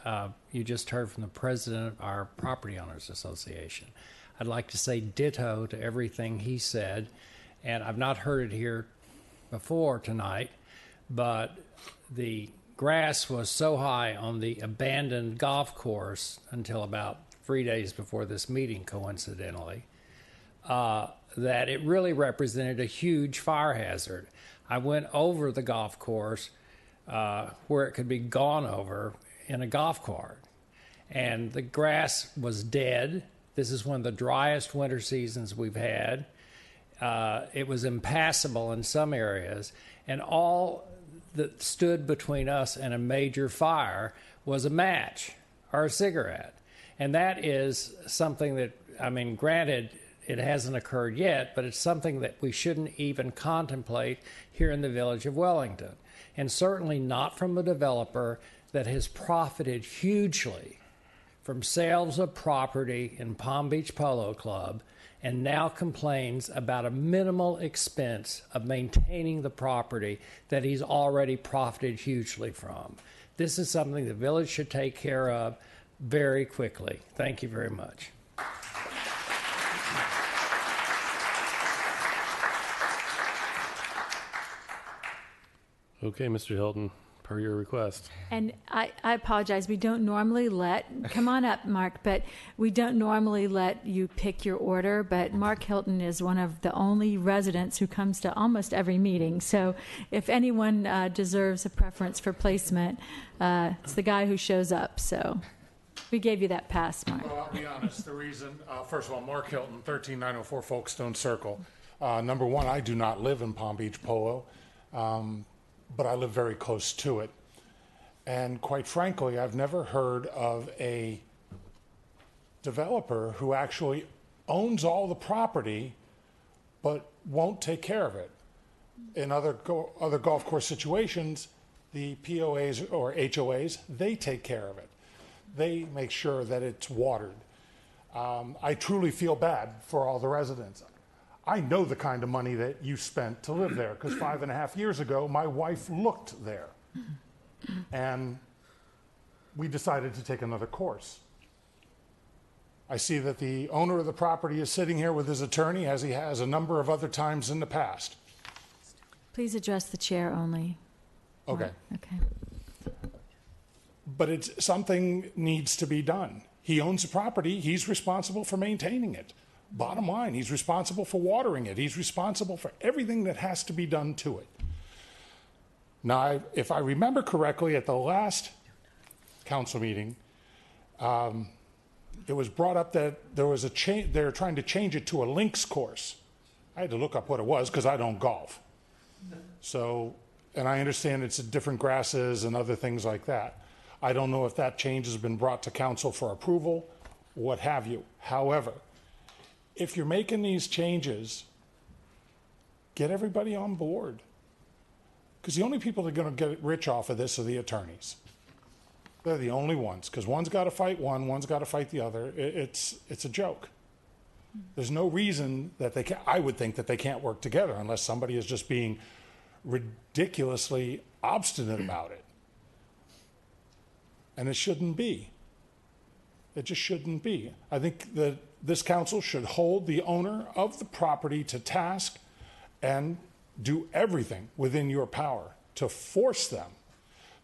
you just heard from the president of our Property Owners Association. I'd like to say ditto to everything he said, and I've not heard it here before tonight, but the grass was so high on the abandoned golf course until about 3 days before this meeting, coincidentally, that it really represented a huge fire hazard. I went over the golf course where it could be gone over in a golf cart, and the grass was dead. This is one of the driest winter seasons we've had. It was impassable in some areas, and all that stood between us and a major fire was a match or a cigarette. And that is something that, I mean, granted, it hasn't occurred yet, but it's something that we shouldn't even contemplate here in the village of Wellington, and certainly not from a developer that has profited hugely from sales of property in Palm Beach Polo Club and now complains about a minimal expense of maintaining the property that he's already profited hugely from. This is something the village should take care of very quickly. Thank you very much. Okay, Mr. Hilton, per your request. And I apologize. We don't normally come on up, Mark, but we don't normally let you pick your order. But Mark Hilton is one of the only residents who comes to almost every meeting. So if anyone deserves a preference for placement, it's the guy who shows up. So we gave you that pass, Mark. Well, I'll be honest. The reason, first of all, Mark Hilton, 13904 Folkestone Circle. Number one, I do not live in Palm Beach Polo. But I live very close to it. And quite frankly, I've never heard of a developer who actually owns all the property but won't take care of it. In other golf course situations, the POAs or HOAs, they take care of it. They make sure that it's watered. I truly feel bad for all the residents. I know the kind of money that you spent to live there, because 5.5 years ago, my wife looked there. And we decided to take another course. I see that the owner of the property is sitting here with his attorney, as he has a number of other times in the past. Please address the chair only. Okay. Okay. But it's something needs to be done. He owns the property. He's responsible for maintaining it. Bottom line, he's responsible for watering it. He's responsible for everything that has to be done to it. Now, if I remember correctly, at the last council meeting, it was brought up that there was a change. They're trying to change it to a links course. I had to look up what it was because I don't golf. So, and I understand it's different grasses and other things like that. I don't know if that change has been brought to council for approval, what have you. However, if you're making these changes, get everybody on board. Because the only people that are going to get rich off of this are the attorneys. They're the only ones, because one's got to fight one, one's got to fight the other. It's a joke. There's no reason that they can't, I would think that they can't work together unless somebody is just being ridiculously obstinate about it. And it shouldn't be. It just shouldn't be. I think that this council should hold the owner of the property to task and do everything within your power to force them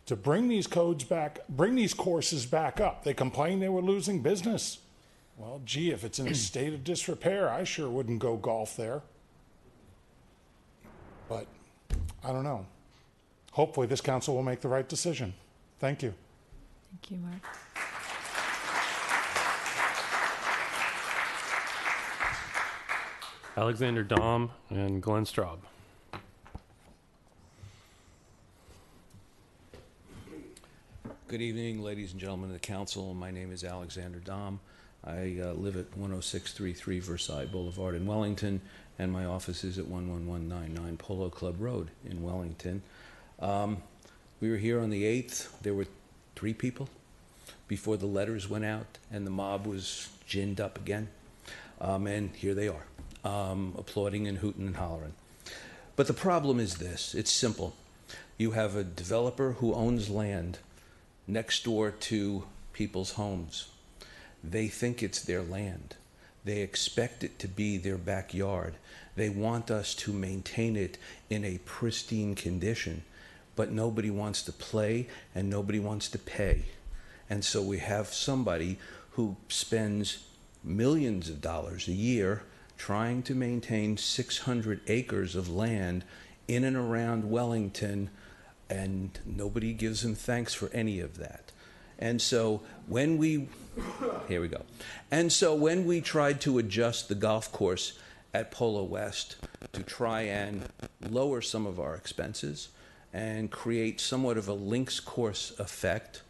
to bring these codes back, bring these courses back up. They complained they were losing business. Well, gee, if it's in a state of disrepair, I sure wouldn't go golf there. But I don't know. Hopefully this council will make the right decision. Thank you. Thank you, Mark. Alexander Dom and Glenn Straub. Good evening, ladies and gentlemen of the council. My name is Alexander Dom. I live at 10633 Versailles Boulevard in Wellington, and my office is at 11199 Polo Club Road in Wellington. We were here on the 8th. There were 3 people before the letters went out and the mob was ginned up again. And here they are, applauding and hooting and hollering. But the problem is this. It's simple. You have a developer who owns land next door to people's homes. They think it's their land. They expect it to be their backyard. They want us to maintain it in a pristine condition, but nobody wants to play and nobody wants to pay. And so we have somebody who spends millions of dollars a year trying to maintain 600 acres of land in and around Wellington, and nobody gives him thanks for any of that. And so when we, here we go. And so when we tried to adjust the golf course at Polo West to try and lower some of our expenses and create somewhat of a links course effect,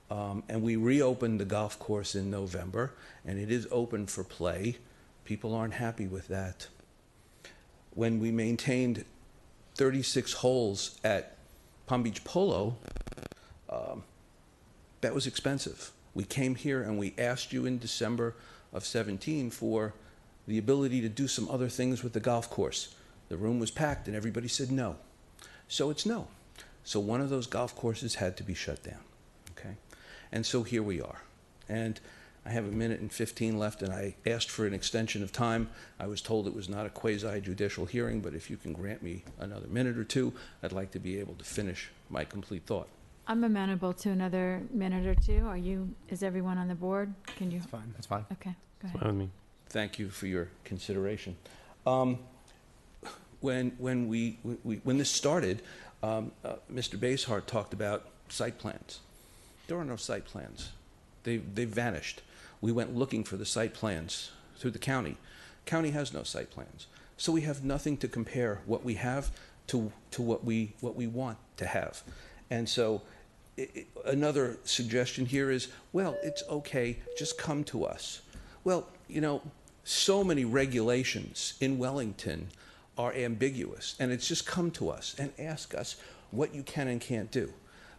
and we reopened the golf course in November, and it is open for play, people aren't happy with that. When we maintained 36 holes at Palm Beach Polo, that was expensive. We came here and we asked you in December of 17 for the ability to do some other things with the golf course. The room was packed and everybody said no. So it's no. So one of those golf courses had to be shut down, okay? And so here we are. And I have 1 minute and 15 left, and I asked for an extension of time. I was told it was not a quasi-judicial hearing, but if you can grant me another minute or two, I'd like to be able to finish my complete thought. I'm amenable to another minute or two. Is everyone on the board? Can you? That's fine. That's fine. Okay, go ahead. Fine with me. Thank you for your consideration. When this started, Mr. Basehart talked about site plans. There are no site plans. They've vanished. We went looking for the site plans through the county. County has no site plans. So we have nothing to compare what we have to what we want to have. And so another suggestion here is, well, it's okay, just come to us. Well, you know, so many regulations in Wellington are ambiguous, and it's just come to us and ask us what you can and can't do.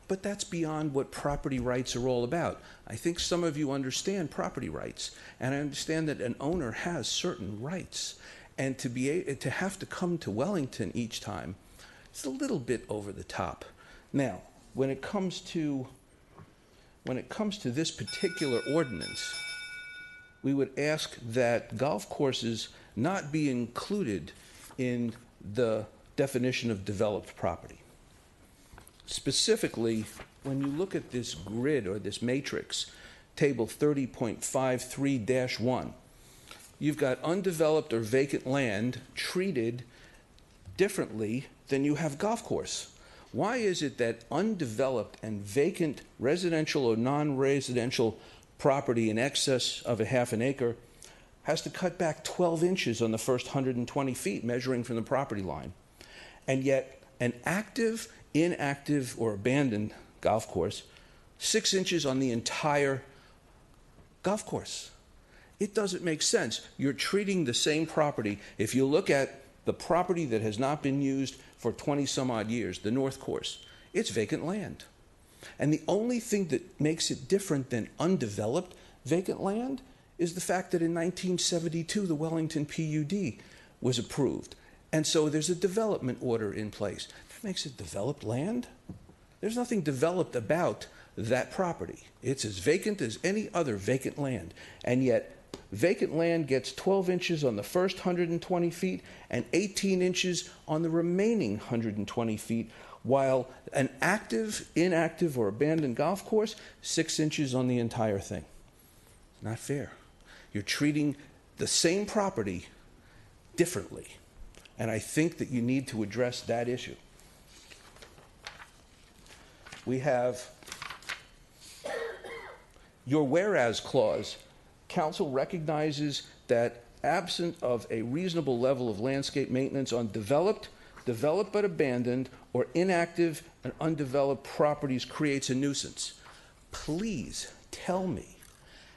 But that's beyond what property rights are all about. I think some of you understand property rights, and I understand that an owner has certain rights. And to have to come to Wellington each time, it's a little bit over the top. Now, when it comes to when it comes to this particular ordinance, we would ask that golf courses not be included in the definition of developed property. Specifically, when you look at this grid or this matrix, table 30.53-1, you've got undeveloped or vacant land treated differently than you have golf course. Why is it that undeveloped and vacant residential or non-residential property in excess of a half an acre has to cut back 12 inches on the first 120 feet, measuring from the property line? And yet, an active, inactive, or abandoned golf course, 6 inches on the entire golf course. It doesn't make sense. You're treating the same property. If you look at the property that has not been used for 20 some odd years, the North Course, it's vacant land. And the only thing that makes it different than undeveloped vacant land is the fact that in 1972, the Wellington PUD was approved. And so there's a development order in place. That makes it developed land. There's nothing developed about that property. It's as vacant as any other vacant land. And yet, vacant land gets 12 inches on the first 120 feet and 18 inches on the remaining 120 feet, while an active, inactive, or abandoned golf course, 6 inches on the entire thing. Not fair. You're treating the same property differently. And I think that you need to address that issue. We have your whereas clause. Council recognizes that absent of a reasonable level of landscape maintenance on developed but abandoned, or inactive and undeveloped properties creates a nuisance. Please tell me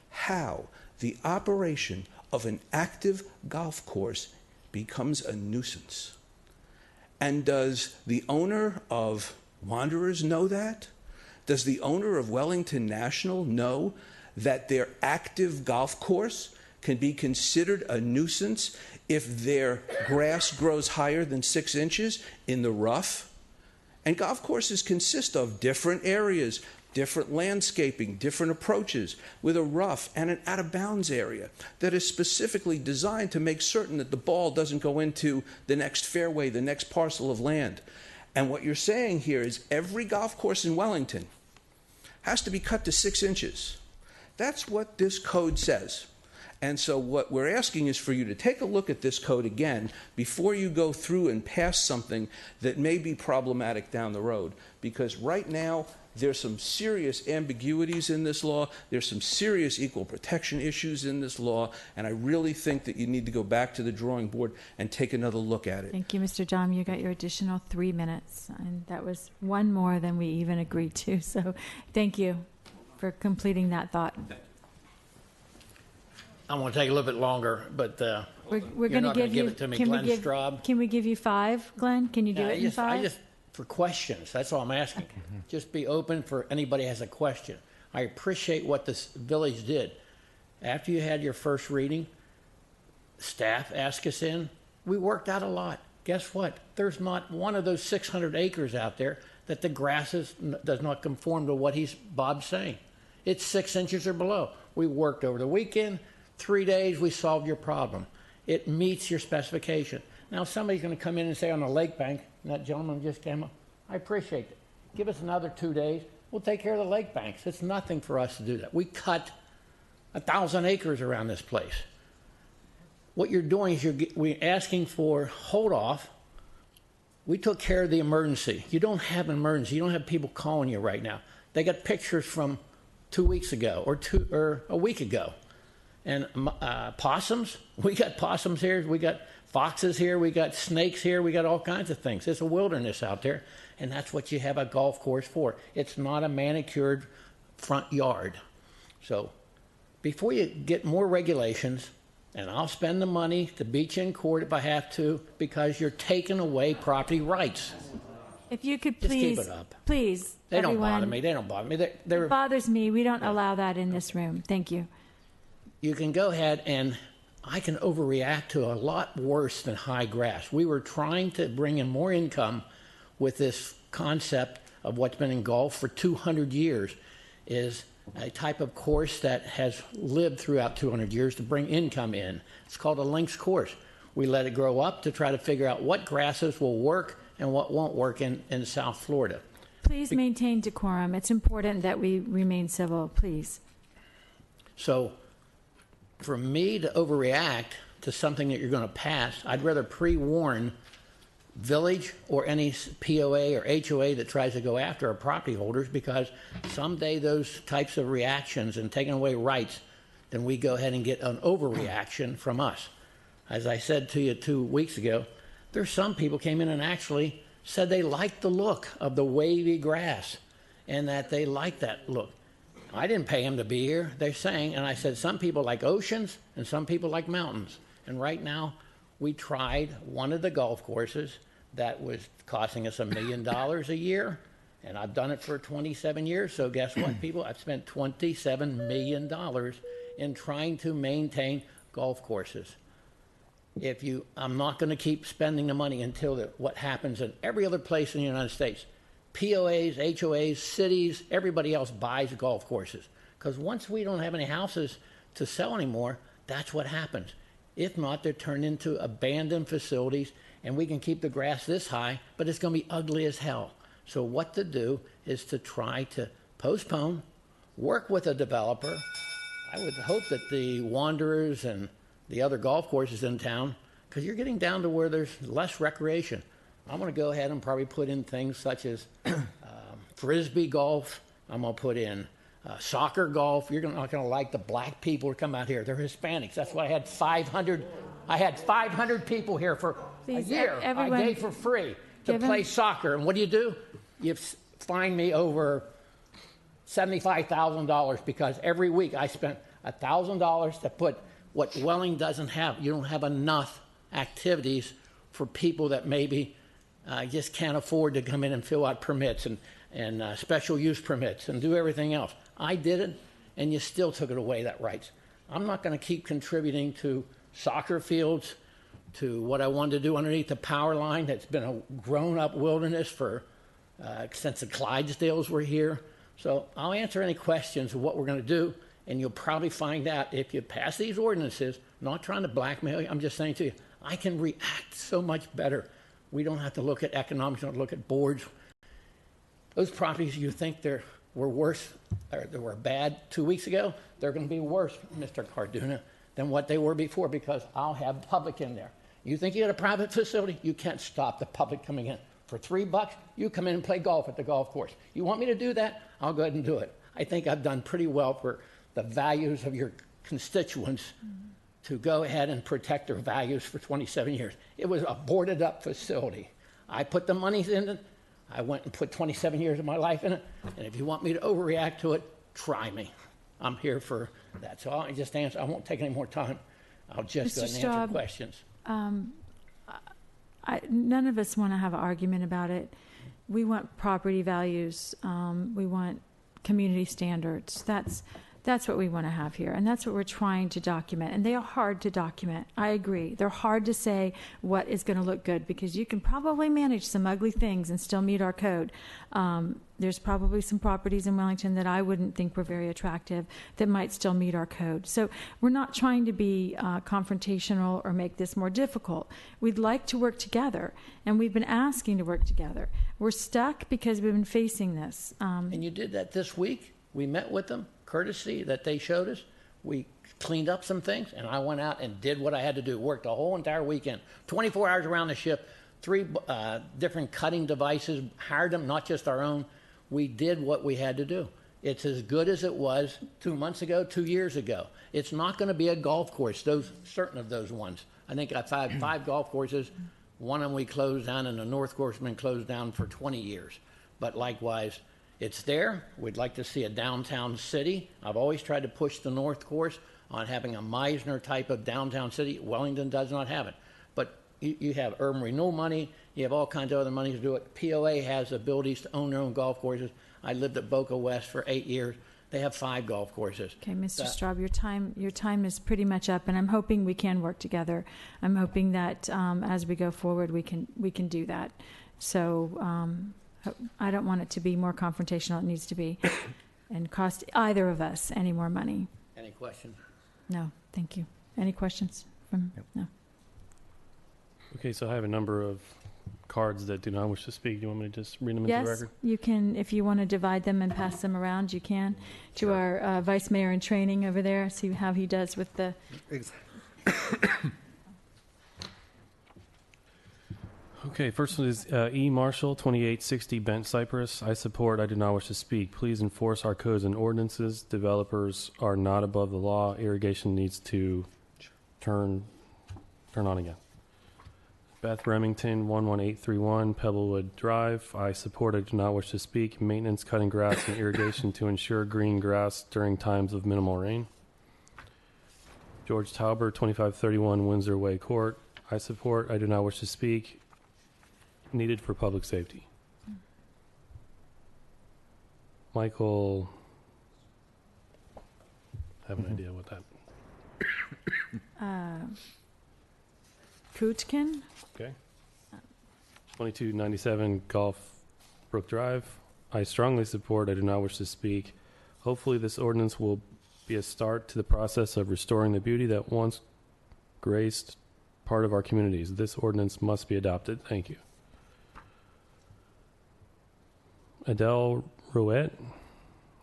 how the operation of an active golf course becomes a nuisance. And does the owner of Wanderers know that? Does the owner of Wellington National know that their active golf course can be considered a nuisance if their grass grows higher than 6 inches in the rough? And golf courses consist of different areas, different landscaping, different approaches, with a rough and an out-of-bounds area that is specifically designed to make certain that the ball doesn't go into the next fairway, the next parcel of land. And what you're saying here is every golf course in Wellington has to be cut to 6 inches. That's what this code says. And so what we're asking is for you to take a look at this code again before you go through and pass something that may be problematic down the road. Because right now, there's some serious ambiguities in this law. There's some serious equal protection issues in this law. And I really think that you need to go back to the drawing board and take another look at it. Thank you, Mr. Dom. You got your additional 3 minutes. And that was one more than we even agreed to. So thank you for completing that thought. I'm going to take a little bit longer, but We're you're going to not give you. it to me, Can we Glenn give? Straub. Can we give you 5, Glenn? Can you do it in 5? For questions, that's all I'm asking. Just be open for anybody has a question. I appreciate what this village did. After you had your first reading, staff asked us in. We worked out a lot. Guess what? There's not one of those 600 acres out there that the grass does not conform to what Bob's saying. It's 6 inches or below. We worked over the weekend. 3 days, we solved your problem. It meets your specification. Now, somebody's going to come in and say on the lake bank, and that gentleman just came up, I appreciate it. Give us another 2 days. We'll take care of the lake banks. It's nothing for us to do that. We cut 1,000 acres around this place. What you're doing is we're asking for hold off. We took care of the emergency. You don't have an emergency. You don't have people calling you right now. They got pictures from 2 weeks ago or a week ago. And possums, we got possums here. We got foxes here. We got snakes here. We got all kinds of things. It's a wilderness out there. And that's what you have a golf course for. It's not a manicured front yard. So before you get more regulations, and I'll spend the money to beat you in court if I have to, because you're taking away property rights. If you could Just please, keep it up. please, They don't everyone, bother me. They don't bother me. It bothers me. We don't allow that in this room. Thank you. You can go ahead and I can overreact to a lot worse than high grass. We were trying to bring in more income with this concept of what's been in golf for 200 years is a type of course that has lived throughout 200 years to bring income in. It's called a links course. We let it grow up to try to figure out what grasses will work and what won't work in South Florida. Please maintain decorum. It's important that we remain civil, please. So for me to overreact to something that you're going to pass, I'd rather pre-warn village or any POA or HOA that tries to go after our property holders, because someday those types of reactions and taking away rights, then we go ahead and get an overreaction from us. As I said to you 2 weeks ago, there's some people came in and actually said they liked the look of the wavy grass and that they liked that look. I didn't pay them to be here. They're saying, and I said, some people like oceans and some people like mountains. And right now, we tried one of the golf courses that was costing us $1 million a year, and I've done it for 27 years. So guess what, people? I've spent $27 million in trying to maintain golf courses. I'm not going to keep spending the money until what happens in every other place in the United States. POAs, HOAs, cities, everybody else buys golf courses. Because once we don't have any houses to sell anymore, that's what happens. If not, they're turned into abandoned facilities, and we can keep the grass this high, but it's going to be ugly as hell. So what to do is to try to postpone, work with a developer. I would hope that the Wanderers and the other golf courses in town, because you're getting down to where there's less recreation. I'm going to go ahead and probably put in things such as Frisbee golf. I'm going to put in soccer golf. You're not going to like the black people who come out here. They're Hispanics. That's why I had 500. I had 500 people here for a year. I gave for free to play soccer. And what do? You fine me over $75,000 because every week I spent $1,000 to put what Welling doesn't have. You don't have enough activities for people that maybe just can't afford to come in and fill out permits and special use permits and do everything else. I did it, and you still took it away, that rights. I'm not going to keep contributing to soccer fields, to what I wanted to do underneath the power line that's been a grown-up wilderness for since the Clydesdales were here. So I'll answer any questions of what we're going to do, and you'll probably find out if you pass these ordinances. I'm not trying to blackmail you. I'm just saying to you, I can react so much better. We don't have to look at economics. We don't look at boards. Those properties you think were worse, or they were bad 2 weeks ago, they're going to be worse, Mr. Carduna, than what they were before, because I'll have public in there. You think you got a private facility? You can't stop the public coming in. For $3, you come in and play golf at the golf course. You want me to do that? I'll go ahead and do it. I think I've done pretty well for the values of your constituents to go ahead and protect their values for 27 years. It was a boarded up facility. I put the money in it. I went and put 27 years of my life in it. And if you want me to overreact to it, try me. I'm here for that. So I'll just answer. I won't take any more time. I'll just go ahead and answer questions. None of us want to have an argument about it. We want property values. We want community standards. That's what we want to have here, and that's what we're trying to document. And they are hard to document. I agree. They're hard to say what is going to look good, because you can probably manage some ugly things and still meet our code. There's probably some properties in Wellington that I wouldn't think were very attractive that might still meet our code. So we're not trying to be confrontational or make this more difficult. We'd like to work together, and we've been asking to work together. We're stuck because we've been facing this. And you did that this week? We met with them, courtesy that they showed us. We cleaned up some things, and I went out and did what I had to do. Worked the whole entire weekend, 24 hours around the ship, 3 different cutting devices, hired them, not just our own. We did what we had to do. It's as good as it was 2 months ago, 2 years ago. It's not going to be a golf course, certain of those ones. I think I've had 5 golf courses. One of them we closed down, and the North Course has been closed down for 20 years. But likewise, it's there. We'd like to see a downtown city. I've always tried to push the North Course on having a Meisner type of downtown city. Wellington does not have it. But you have urban renewal money. You have all kinds of other money to do it. POA has abilities to own their own golf courses. I lived at Boca West for 8 years. They have 5 golf courses. Okay, Mr. Straub, your time is pretty much up, and I'm hoping we can work together. I'm hoping that as we go forward, we can do that. So I don't want it to be more confrontational than it needs to be. and cost either of us any more money. Any questions? No, thank you. Any questions from, no? Okay, so I have a number of cards that do not wish to speak. Do you want me to just read them into the Yes, record? you can, if you want to divide them and pass them around, you can. To our vice mayor in training over there, see how he does with the. Okay, first one is E. Marshall, 2860 Bent Cypress. I support. I do not wish to speak. Please enforce our codes and ordinances. Developers are not above the law. Irrigation needs to turn on again. Beth Remington, 11831 Pebblewood Drive. I support. I do not wish to speak. Maintenance, cutting grass, and irrigation to ensure green grass during times of minimal rain. George Tauber, 2531 Windsor Way Court. I support. I do not wish to speak. Needed for public safety. Michael, I have an idea what that. Kutkin? Okay. 2297 Gulf Brook Drive. I strongly support. I do not wish to speak. Hopefully this ordinance will be a start to the process of restoring the beauty that once graced part of our communities. This ordinance must be adopted. Thank you. Adele Rouet.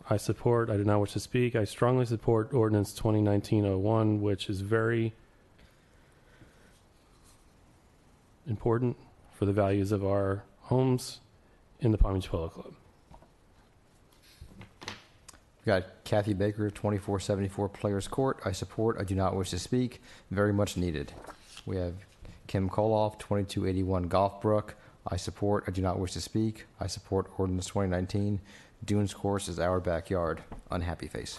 I support. I do not wish to speak. I strongly support Ordinance 2019-01, which is very important for the values of our homes in the Palm Beach Polo Club. We got Kathy Baker, 2474 Players Court. I support. I do not wish to speak. Very much needed. We have Kim Koloff, 2281 Golf Brook. I support. I do not wish to speak. I support Ordinance 2019. Dunes Course is our backyard. Unhappy face.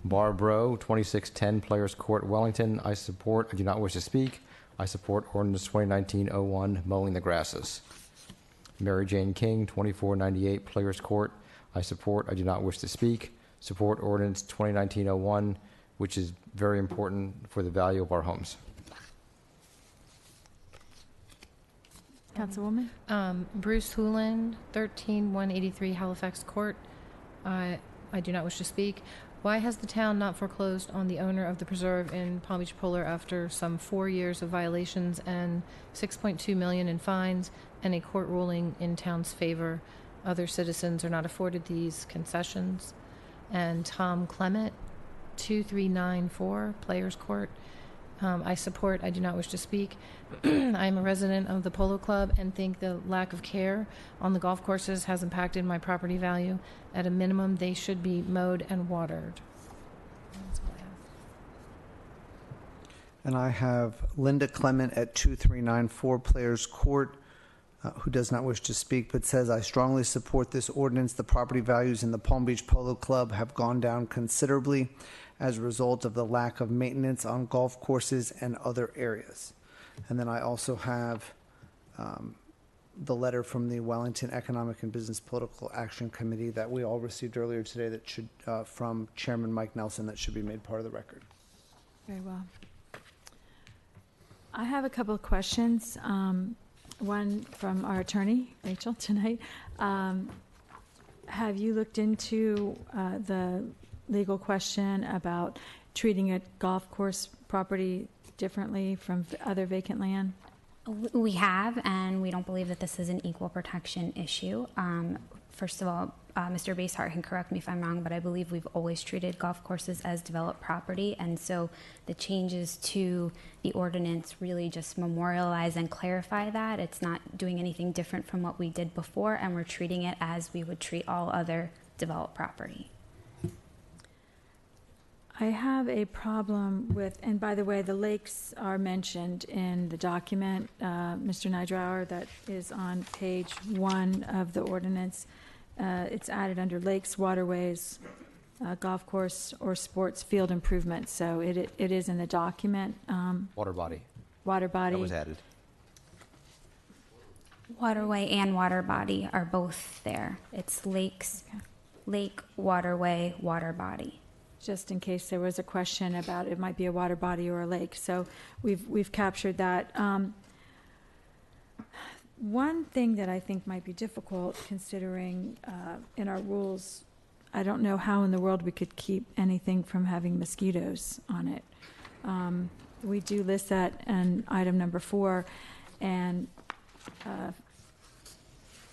Barbro, 2610 Players Court, Wellington. I support. I do not wish to speak. I support Ordinance 2019-01, mowing the grasses. Mary Jane King, 2498 Players Court. I support. I do not wish to speak. Support Ordinance 2019-01, which is very important for the value of our homes. Councilwoman? Bruce Hoolan, 13183 Halifax Court. I do not wish to speak. Why has the town not foreclosed on the owner of the preserve in Palm Beach Polar after some 4 years of violations and $6.2 million in fines and a court ruling in town's favor? Other citizens are not afforded these concessions. And Tom Clement, 2394 Players Court. I support. I do not wish to speak. I am a resident of the Polo Club and think the lack of care on the golf courses has impacted my property value. At a minimum, they should be mowed and watered. That's all I have. And I have Linda Clement at 2394 Players Court, who does not wish to speak, but says, I strongly support this ordinance. The property values in the Palm Beach Polo Club have gone down considerably as a result of the lack of maintenance on golf courses and other areas. And then I also have the letter from the Wellington Economic and Business Political Action Committee that we all received earlier today that should, from Chairman Mike Nelson, that should be made part of the record. Very well. I have a couple of questions. One from our attorney, Rachel, tonight. Have you looked into the legal question about treating a golf course property differently from other vacant land? We have, and we don't believe that this is an equal protection issue. First of all, Mr. Basehart can correct me if I'm wrong, but I believe we've always treated golf courses as developed property, and so the changes to the ordinance really just memorialize and clarify that. It's not doing anything different from what we did before, and we're treating it as we would treat all other developed property. I have a problem with, and by the way, the lakes are mentioned in the document, Mr. Niedrower, that is on page 1 of the ordinance. It's added under lakes, waterways, golf course, or sports field improvements. So it is in the document. Water body. Water body. That was added. Waterway and water body are both there. It's lakes, lake, waterway, water body. Just in case there was a question about it might be a water body or a lake. So we've captured that. One thing that I think might be difficult, considering in our rules I don't know how in the world we could keep anything from having mosquitoes on it. We do list that in item number 4, and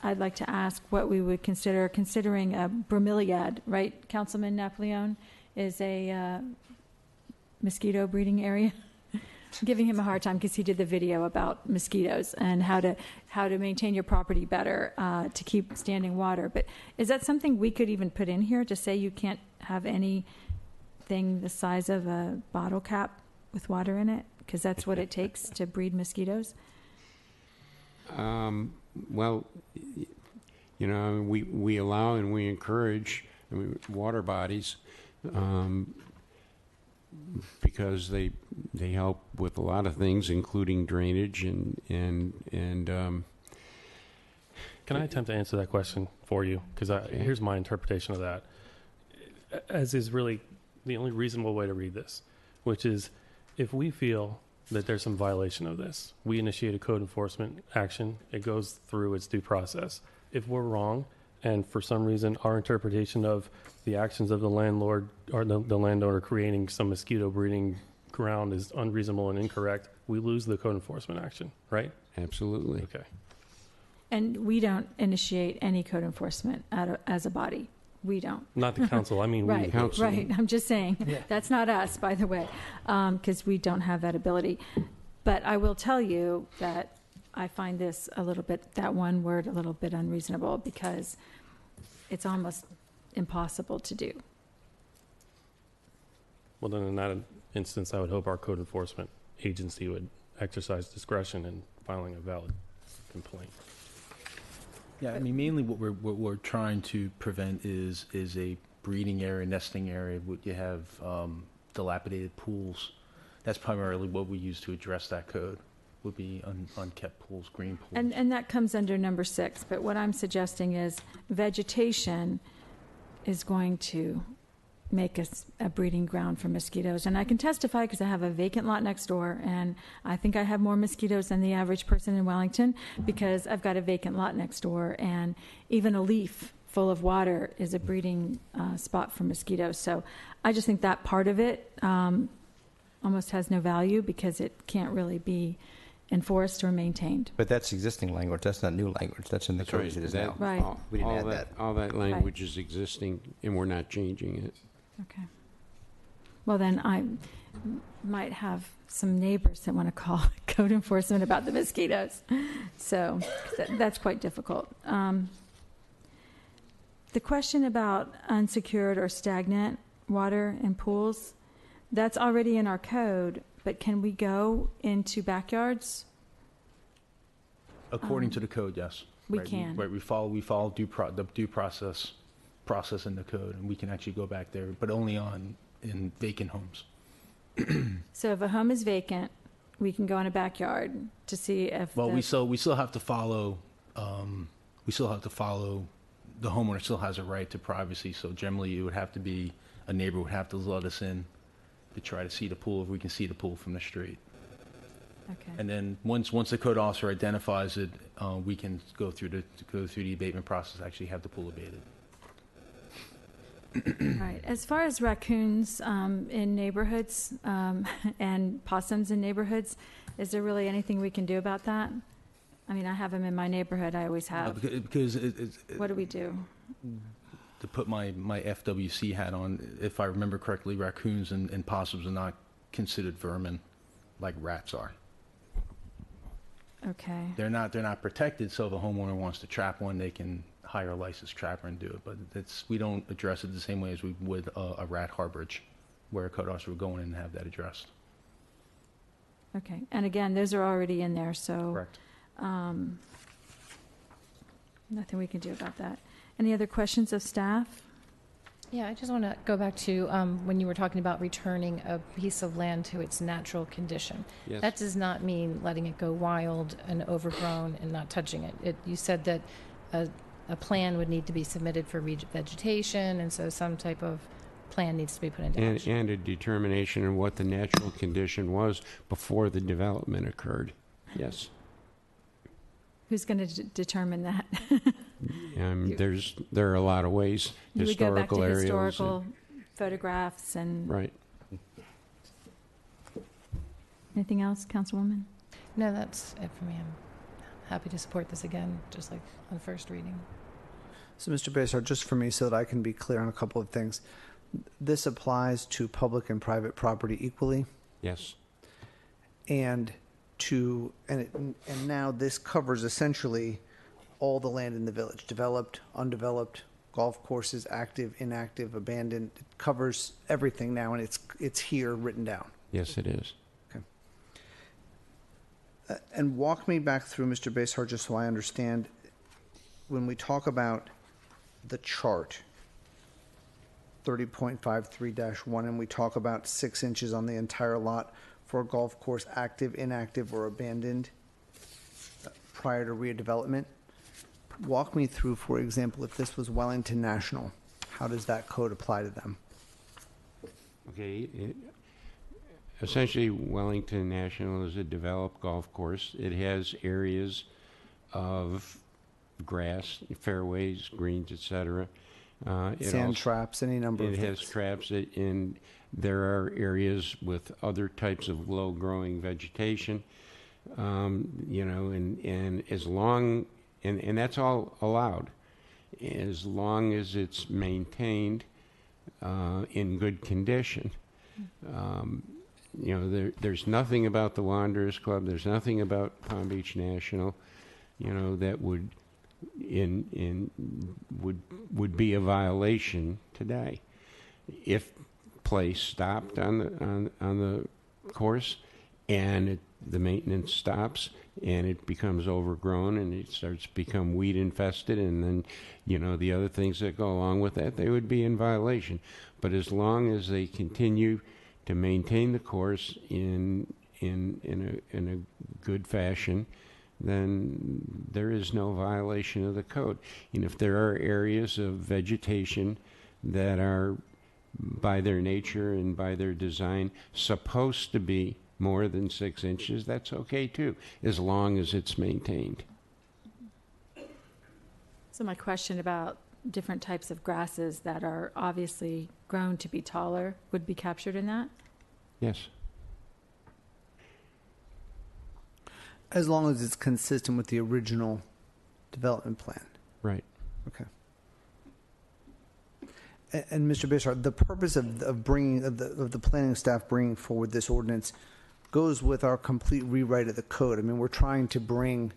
I'd like to ask what we would considering a bromeliad, right, Councilman Napoleon, is a mosquito breeding area. Giving him a hard time because he did the video about mosquitoes and how to maintain your property better to keep standing water. But is that something we could even put in here to say you can't have anything the size of a bottle cap with water in it? Because that's what it takes to breed mosquitoes. Well, you know, we allow and we encourage water bodies because they help with a lot of things, including drainage and Can I attempt to answer that question for you? Because here's my interpretation of that, as is really the only reasonable way to read this, which is if we feel that there's some violation of this, we initiate a code enforcement action. It goes through its due process. If we're wrong, and for some reason our interpretation of the actions of the landlord or the landowner creating some mosquito breeding ground is unreasonable and incorrect, we lose the code enforcement action, right? Absolutely. Okay. And we don't initiate any code enforcement as a body. We don't. Not the council. I mean, right, we. Council. Right. I'm just saying that's not us, by the way, because we don't have that ability. But I will tell you that I find this that one word a little bit unreasonable because it's almost impossible to do. Well, then in that instance, I would hope our code enforcement agency would exercise discretion in filing a valid complaint. Yeah, I mean, mainly what we're trying to prevent is a breeding area, nesting area. Would you have dilapidated pools? That's primarily what we use to address that code. Would be unkept pools, green pools. And that comes under number 6. But what I'm suggesting is vegetation is going to make us a breeding ground for mosquitoes. And I can testify because I have a vacant lot next door, and I think I have more mosquitoes than the average person in Wellington because I've got a vacant lot next door, and even a leaf full of water is a breeding spot for mosquitoes. So I just think that part of it almost has no value because it can't really be enforced or maintained. But that's existing language. That's not new language. That's in the code as it is now. Right. We didn't add that. All that language is existing, and we're not changing it. Okay. Well, then I might have some neighbors that want to call code enforcement about the mosquitoes. So that's quite difficult. The question about unsecured or stagnant water in pools, that's already in our code, but can we go into backyards? According to the code, yes. We right, can. We follow the due process in the code, and we can actually go back there, but only in vacant homes. So if a home is vacant, we can go in a backyard to see if. Well, we still have to follow. The homeowner still has a right to privacy. So generally, it would have to be a neighbor would have to let us in to try to see the pool if we can see the pool from the street. Okay. And then once the code officer identifies it, we can go through the abatement process. Actually, have the pool abated. Right. As far as raccoons in neighborhoods and possums in neighborhoods, is there really anything we can do about that? I mean, I have them in my neighborhood. I always have. Because what do we do? To put my FWC hat on, if I remember correctly, raccoons and possums are not considered vermin like rats are. Okay. They're not protected, so if a homeowner wants to trap one, they can hire a licensed trapper and do it. But we don't address it the same way as we would a rat harborage, where a code officer would go in and have that addressed. Okay. And again, those are already in there, so. Correct. Nothing we can do about that. Any other questions of staff? Yeah, I just want to go back to when you were talking about returning a piece of land to its natural condition. Yes. That does not mean letting it go wild and overgrown and not touching it. You said that a plan would need to be submitted for vegetation, and so some type of plan needs to be put into action. And a determination of what the natural condition was before the development occurred. Yes. Who's going to determine that? There are a lot of ways. You would go back to Historical areas. historical photographs and. Right. Anything else, Councilwoman? No, that's it for me. I'm happy to support this again, just like on first reading. So, Mr. Basar, just for me, so that I can be clear on a couple of things, this applies to public and private property equally, Yes. and now this covers essentially all the land in the village, developed, undeveloped, golf courses, active, inactive, abandoned. It covers everything now, and it's here written down. Yes, it is. And walk me back through, Mr. Basar, just so I understand, when we talk about the chart, 30.53-1, and we talk about 6 inches on the entire lot for a golf course, active, inactive, or abandoned prior to redevelopment. Walk me through, for example, if this was Wellington National, how does that code apply to them? Okay. Essentially, Wellington National is a developed golf course. It has areas of grass, fairways, greens, etc. Sand traps, any number of things. It has traps, and there are areas with other types of low-growing vegetation. And as long, and that's all allowed, as long as it's maintained in good condition. There's nothing about the Wanderers Club, there's nothing about Palm Beach National, that would be a violation today. If play stopped on the course and the maintenance stops and it becomes overgrown and it starts to become weed infested, and then the other things that go along with that, they would be in violation. But as long as they continue to maintain the course in a good fashion, then there is no violation of the code. And if there are areas of vegetation that are, by their nature and by their design, supposed to be more than 6 inches, that's okay too, as long as it's maintained. So my question about different types of grasses that are obviously grown to be taller would be captured in that? Yes. As long as it's consistent with the original development plan. Right. Okay. And Mr. Bishop, the purpose of the planning staff bringing forward this ordinance goes with our complete rewrite of the code. I mean, we're trying to bring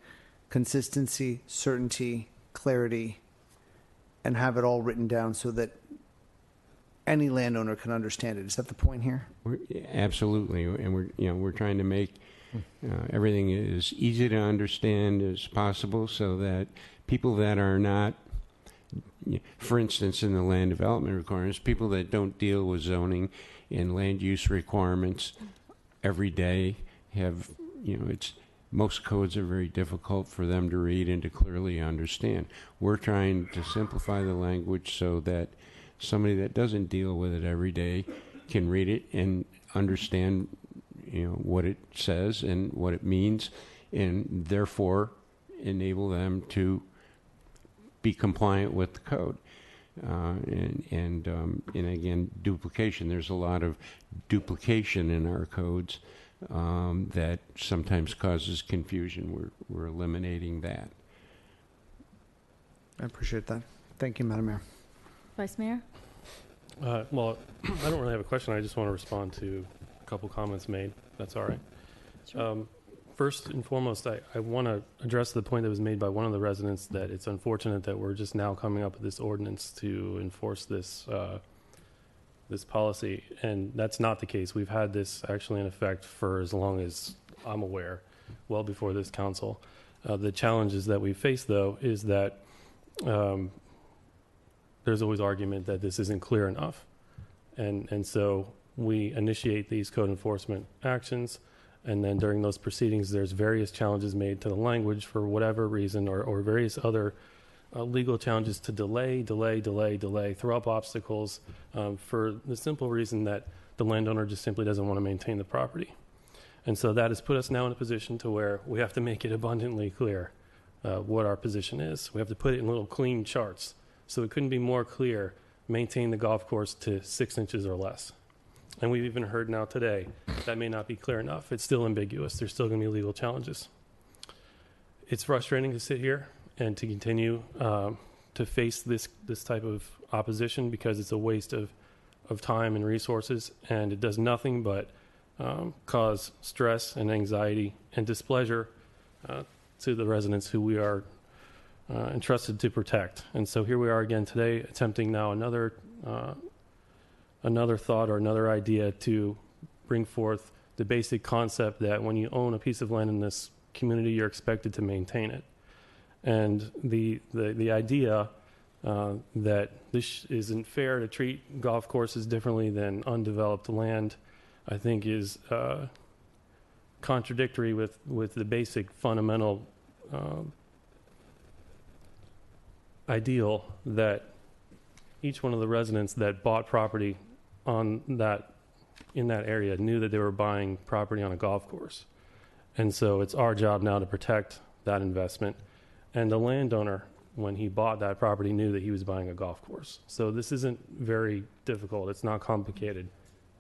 consistency, certainty, clarity, and have it all written down so that any landowner can understand it. Is that the point here? Absolutely, and we're trying to make everything as easy to understand as possible, so that people that are not, for instance, in the land development requirements, people that don't deal with zoning and land use requirements every day have, most codes are very difficult for them to read and to clearly understand. We're trying to simplify the language so that somebody that doesn't deal with it every day can read it and understand, what it says and what it means, and therefore enable them to be compliant with the code. And again, duplication. There's a lot of duplication in our codes that sometimes causes confusion. We're eliminating that. I appreciate that. Thank you, Madam Mayor. Vice Mayor? Well, I don't really have a question. I just want to respond to a couple comments made. That's all right. Sure. First and foremost, I want to address the point that was made by one of the residents that it's unfortunate that we're just now coming up with this ordinance to enforce this this policy, and that's not the case. We've had this actually in effect for as long as I'm aware, well before this council. The challenges that we face, though, is that there's always argument that this isn't clear enough, and so we initiate these code enforcement actions. And then during those proceedings, there's various challenges made to the language for whatever reason, or various other legal challenges to delay, throw up obstacles for the simple reason that the landowner just simply doesn't want to maintain the property. And so that has put us now in a position to where we have to make it abundantly clear what our position is. We have to put it in little clean charts. So it couldn't be more clear, maintain the golf course to 6 inches or less. And we've even heard now today that may not be clear enough. It's still ambiguous. There's still going to be legal challenges. It's frustrating to sit here and to continue to face this type of opposition because it's a waste of time and resources, and it does nothing but cause stress and anxiety and displeasure to the residents who we are entrusted to protect. And so here we are again today, attempting now another thought or another idea to bring forth the basic concept that when you own a piece of land in this community, you're expected to maintain it. And the idea that this isn't fair to treat golf courses differently than undeveloped land, I think is contradictory with the basic fundamental ideal that each one of the residents that bought property in that area knew that they were buying property on a golf course. And so it's our job now to protect that investment. And the landowner, when he bought that property, knew that he was buying a golf course. So this isn't very difficult. It's not complicated.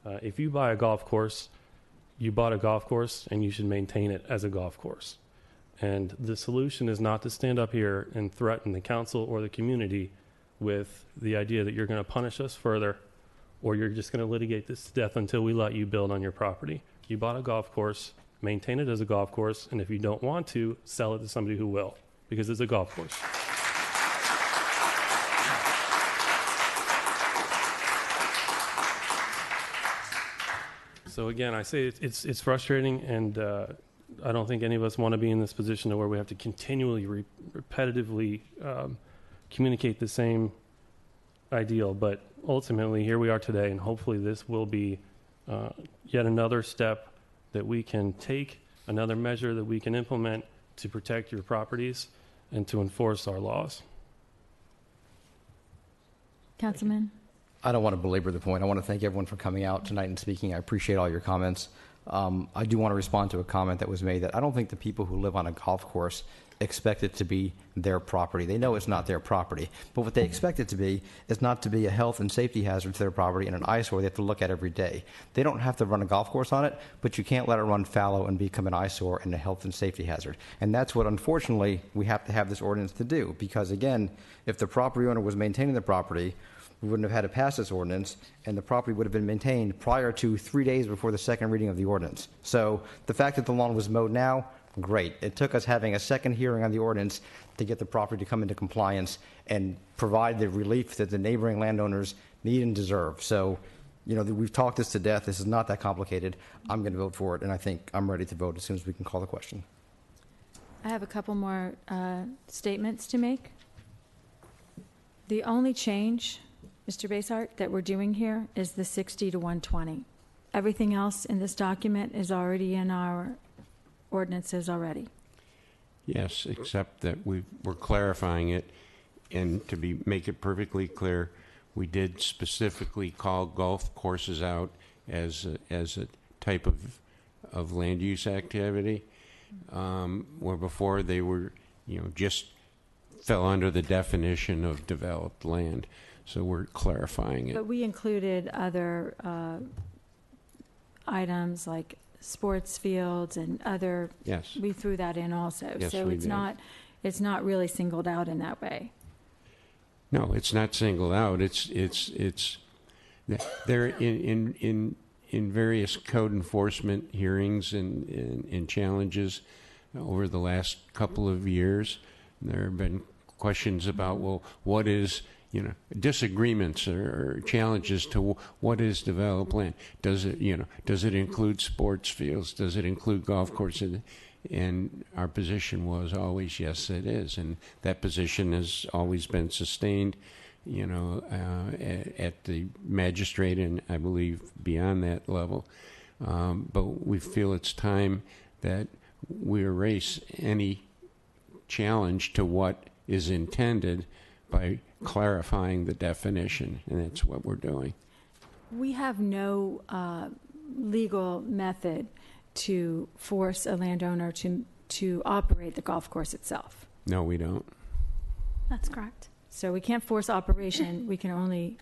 If you buy a golf course, you bought a golf course, and you should maintain it as a golf course. And the solution is not to stand up here and threaten the council or the community with the idea that you're going to punish us further or you're just going to litigate this to death until we let you build on your property. You bought a golf course, maintain it as a golf course, and if you don't want to, sell it to somebody who will, because it's a golf course. So again, I say it's frustrating, and I don't think any of us want to be in this position where we have to continually, repetitively communicate the same ideal. But ultimately, here we are today, and hopefully this will be yet another step that we can take, another measure that we can implement to protect your properties and to enforce our laws. Councilman? I don't want to belabor the point. I want to thank everyone for coming out tonight and speaking. I appreciate all your comments. I do want to respond to a comment that was made that I don't think the people who live on a golf course expect it to be their property. They know it's not their property. But what they expect it to be is not to be a health and safety hazard to their property and an eyesore they have to look at every day. They don't have to run a golf course on it, but you can't let it run fallow and become an eyesore and a health and safety hazard. And that's what, unfortunately, we have to have this ordinance to do. Because, again, if the property owner was maintaining the property, we wouldn't have had to pass this ordinance, and the property would have been maintained prior to 3 days before the second reading of the ordinance. So the fact that the lawn was mowed now, great. It took us having a second hearing on the ordinance to get the property to come into compliance and provide the relief that the neighboring landowners need and deserve. So, you know, we've talked this to death. This is not that complicated. I'm going to vote for it, and I think I'm ready to vote as soon as we can call the question. I have a couple more statements to make. The only change, Mr. Basehart, that we're doing here is the 60 to 120. Everything else in this document is already in our ordinances already. Yes, except that we're clarifying it, and to make it perfectly clear, we did specifically call golf courses out as a type of land use activity, where before they were, just fell under the definition of developed land. So we're clarifying it. But we included other items like sports fields and other. Yes. We threw that in also. Yes, so we it's did. not really singled out in that way. No, it's not singled out. It's there in various code enforcement hearings and challenges over the last couple of years. There have been questions about, well, what is, disagreements or challenges to what is developed land. Does it include sports fields? Does it include golf courses? And our position was always, yes, it is. And that position has always been sustained, at the magistrate and I believe beyond that level. But we feel it's time that we erase any challenge to what is intended by clarifying the definition, and that's what we're doing. We have no legal method to force a landowner to operate the golf course itself. No, we don't. That's correct. So we can't force operation, we can only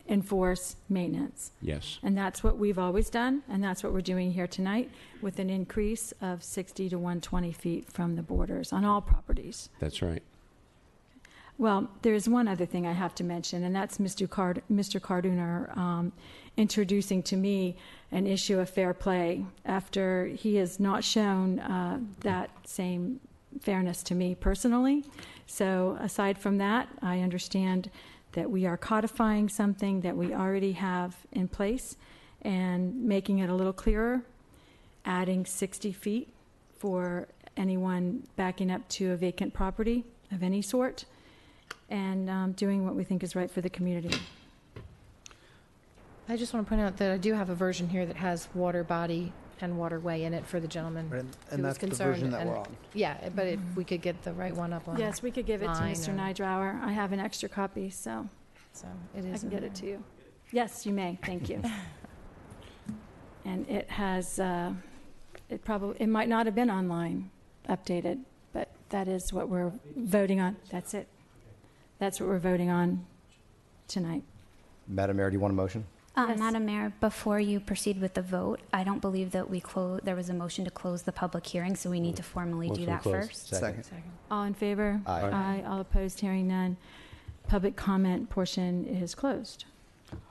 enforce maintenance. Yes. And that's what we've always done, and that's what we're doing here tonight, with an increase of 60 to 120 feet from the borders on all properties. That's right. Well, there's one other thing I have to mention, and that's Mr. Carduner introducing to me an issue of fair play after he has not shown that same fairness to me personally. So aside from that, I understand that we are codifying something that we already have in place and making it a little clearer, adding 60 feet for anyone backing up to a vacant property of any sort, and doing what we think is right for the community. I just want to point out that I do have a version here that has water body and waterway in it for the gentleman Right, who and was that's the concerned. version that and- we're on. Yeah, but if we could get the right one up on. Yes, we could give it to line Mr. or- Nydrower. I have an extra copy, so So it I is. can in get it there. to you. Yes, you may. Thank you. And it has, it might not have been online updated, but that is what we're voting on. That's it. That's what we're voting on tonight. Madam Mayor, do you want a motion? Yes. Madam Mayor, before you proceed with the vote, I don't believe that there was a motion to close the public hearing, so we need to formally do Motion to that close. first. Second. All in favor? Aye. Aye. All opposed? Hearing none. Public comment portion is closed.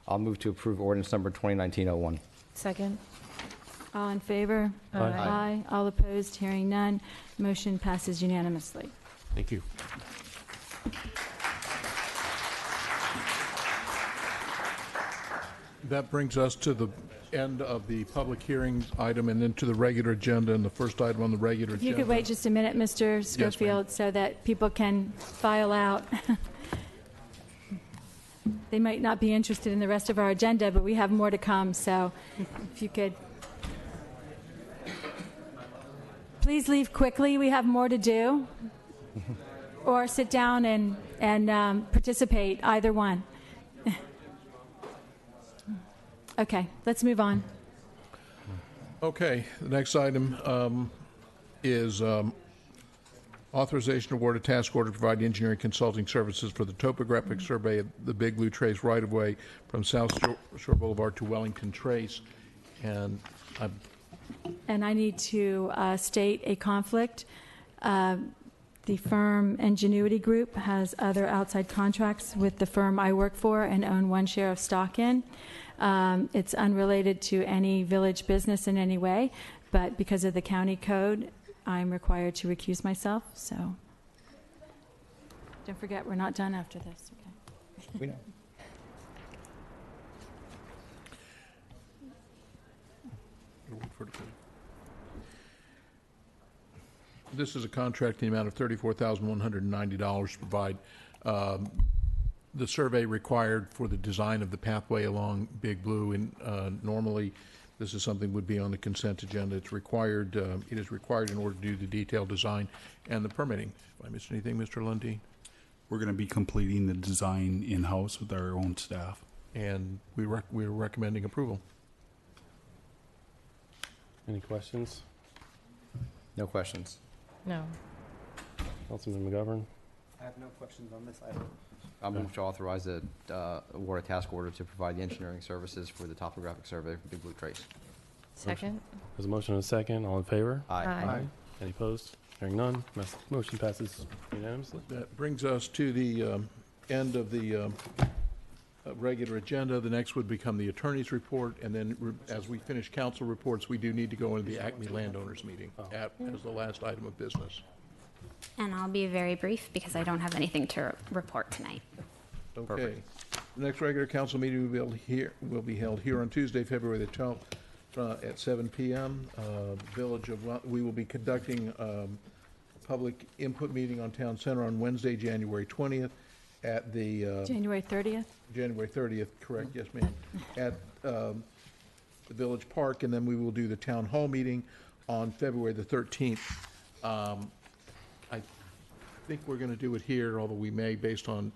I'll move to approve ordinance number 2019-01. Second. All in favor? Aye. Aye. All opposed? Hearing none. Motion passes unanimously. Thank you. That brings us to the end of the public hearing item and then to the regular agenda, and the first item on the regular If agenda. you could wait just a minute, Mr. Schofield, so that people can file out. They might not be interested in the rest of our agenda, but we have more to come, so if you could. Please leave quickly, we have more to do. Or sit down and participate, either one. Okay, let's move on. Okay, the next item is authorization to award a task order to provide engineering consulting services for the topographic survey of the Big Blue Trace right-of-way from South Shore Boulevard to Wellington Trace. And And I need to state a conflict. The firm Ingenuity Group has other outside contracts with the firm I work for and own one share of stock in. It's unrelated to any village business in any way, but because of the county code, I'm required to recuse myself, so. Don't forget, we're not done after this, okay? We know. this is a contract in the amount of $34,190 to provide the survey required for the design of the pathway along Big Blue. And normally, this is something would be on the consent agenda. It's required. It is required in order to do the detailed design and the permitting. If I missed anything, Mr. Lundin? We're going to be completing the design in-house with our own staff. And we're recommending approval. Any questions? No questions. No. Councilman McGovern? I have no questions on this item. I'll move to authorize the award a task order to provide the engineering services for the topographic survey for Big Blue Trace. Second. There's a motion and a second. All in favor? Aye. Aye. Any opposed? Hearing none. Motion passes unanimously. That brings us to the end of the regular agenda. The next would become the attorney's report, and then as we finish council reports, we do need to go into the Acme landowners meeting as the last item of business. And I'll be very brief because I don't have anything to report tonight. Okay. Perfect. The next regular council meeting will be held here on Tuesday, February the 12th, at 7 p.m. We will be conducting a public input meeting on Town Center on Wednesday, January 20th at the January 30th? January 30th, correct, yes, ma'am, at the Village Park, and then we will do the Town Hall meeting on February the 13th. I think we're going to do it here, although we may, based on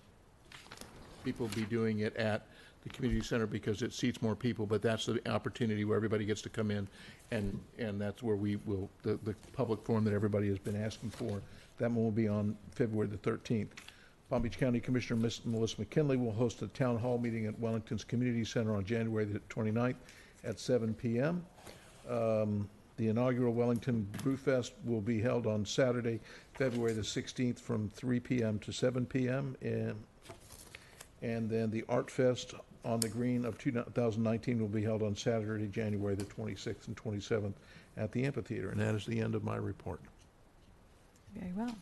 people be doing it at the community center because it seats more people, but that's the opportunity where everybody gets to come in, and that's where we will, the public forum that everybody has been asking for, that one will be on February the 13th. Palm Beach County Commissioner Miss Melissa McKinley will host a town hall meeting at Wellington's Community Center on January the 29th at 7 p.m. The inaugural Wellington Brewfest will be held on Saturday, February the 16th from 3 p.m. to 7 p.m. And then the Art Fest on the Green of 2019 will be held on Saturday, January the 26th and 27th at the amphitheater. And that is the end of my report. Very well.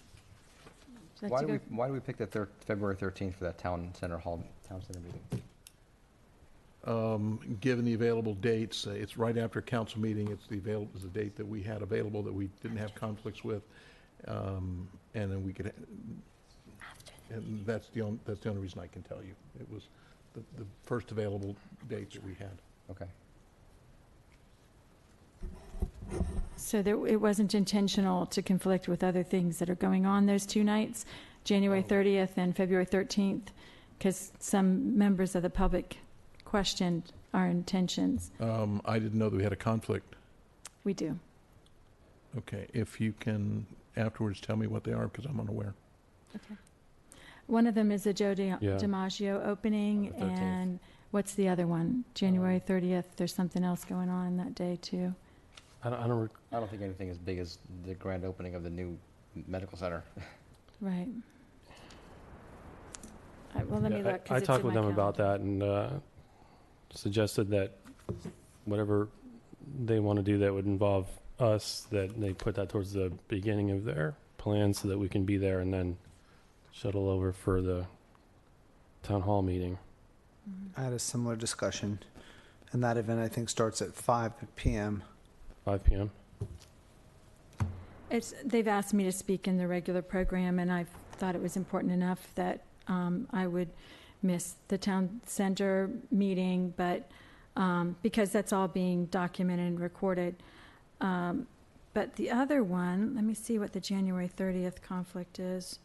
Why do we pick the February 13th for that town center meeting? Given the available dates, it's right after a council meeting. It's the date that we had available that we didn't have conflicts with, and then we could. And that's the only reason I can tell you. It was the first available date that we had. Okay. So it wasn't intentional to conflict with other things that are going on those two nights, January 30th and February 13th, because some members of the public questioned our intentions. I didn't know that we had a conflict. We do. Okay, if you can afterwards tell me what they are, because I'm unaware. Okay. One of them is a Joe DiMaggio opening, and what's the other one? January 30th. There's something else going on that day too. I don't think anything as big as the grand opening of the new medical center. Right. Well, let me look. I talked with them about that and suggested that whatever they want to do that would involve us, that they put that towards the beginning of their plan so that we can be there and then shuttle over for the town hall meeting. I had a similar discussion, and that event I think starts at 5 p.m. 5 p.m. They've asked me to speak in the regular program, and I thought it was important enough that I would miss the town center meeting, but because that's all being documented and recorded. But the other one, let me see what the January 30th conflict is.